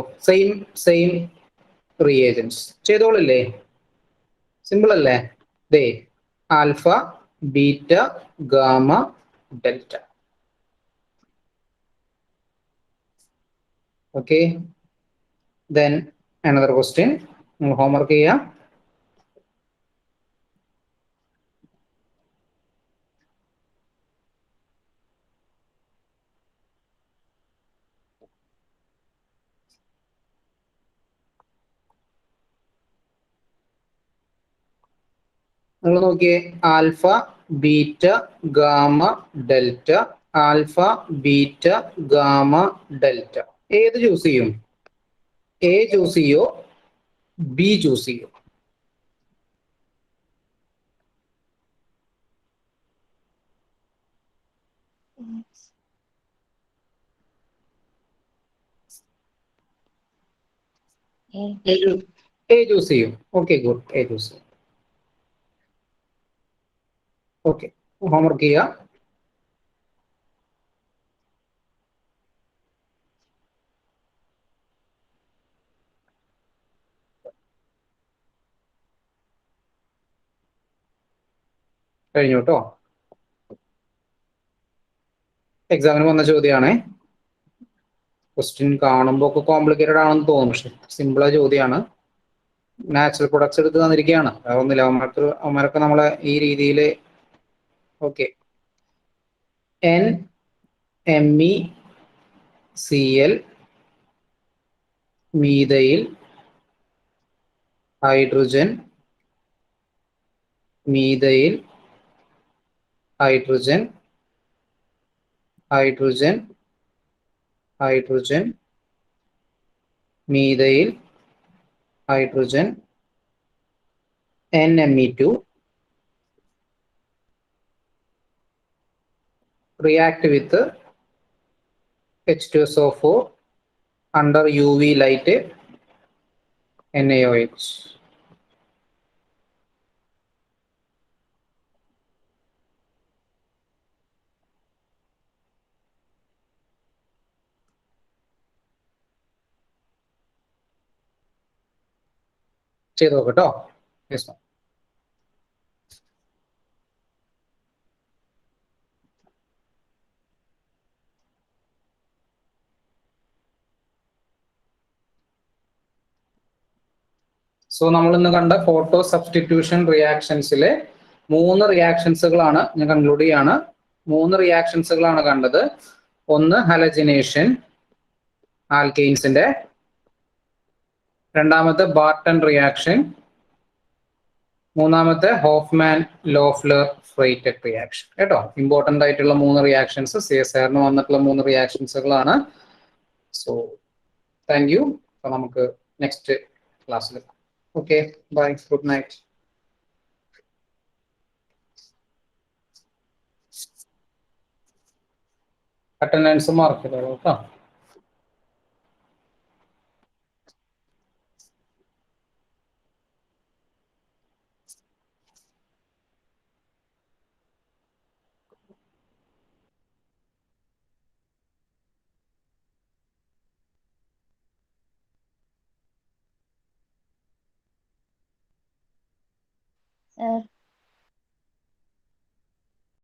same reagents. ചെയ്തോളില്ലേ? സിമ്പിൾ അല്ലേ? ദേ alpha, beta, gamma, delta. Okay, then another question. Homework ചെയ്യാം. നിങ്ങൾ നോക്കിയേ, alpha, beta, gamma, delta, alpha, beta, gamma, delta. ഏത് ചൂസ് ചെയ്യും? എ ചൂസ് ചെയ്യോ, ബി ചൂസ് ചെയ്യോ? എ ചൂസ് ചെയ്യും. Okay, good. എ ചൂസ് ചെയ്യും. ഓക്കെ, ഹോംവർക്ക് ചെയ്യാം. കഴിഞ്ഞു കേട്ടോ. എക്സാമിന് വന്ന ചോദ്യമാണേ. ക്വസ്റ്റ്യൻ കാണുമ്പോൾ ഒക്കെ കോംപ്ലിക്കേറ്റഡ് ആണെന്ന് തോന്നും, പക്ഷെ സിമ്പിളായ ചോദ്യമാണ്. നാച്ചുറൽ പ്രൊഡക്ട്സ് എടുത്ത് തന്നിരിക്കുകയാണ്. ഒന്നുമില്ല, അവന്മാരൊക്കെ നമ്മളെ ഈ രീതിയിൽ. Okay, NMeCl methyl hydrogen methyl hydrogen hydrogen hydrogen methyl hydrogen NMe2 react with H2SO4 under UV light NaOH. ചെയ്തു നോക്കട്ടോ. Yes ma'am. സോ നമ്മൾ ഇന്ന് കണ്ട ഫോട്ടോ സബ്സ്റ്റിറ്റ്യൂഷൻ റിയാക്ഷൻസിലെ 3 റിയാക്ഷൻസുകളാണ് ഞാൻ കൺക്ലൂഡ് ചെയ്യാണ്. 3 റിയാക്ഷൻസുകളാണ് കണ്ടത്. ഒന്ന് ഹലജനേഷൻ ആൽക്കെയിൻസിന്റെ, രണ്ടാമത്തെ ബാർട്ടൺ റിയാക്ഷൻ, മൂന്നാമത്തെ ഹോഫ്മാൻ ലോഫ്ലർ ഫ്രൈറ്റക് റിയാക്ഷൻ. കേട്ടോ, ഇമ്പോർട്ടന്റ് ആയിട്ടുള്ള 3 റിയാക്ഷൻസ് CSIR-ന് വന്നിട്ടുള്ള 3 റിയാക്ഷൻസുകളാണ്. So thank you. അപ്പൊ നമുക്ക് നെക്സ്റ്റ് ക്ലാസ്സിൽ. Okay, bye, good night. Attendance mark ചെയ്തോളൂ കേട്ടോ. ഏഹ്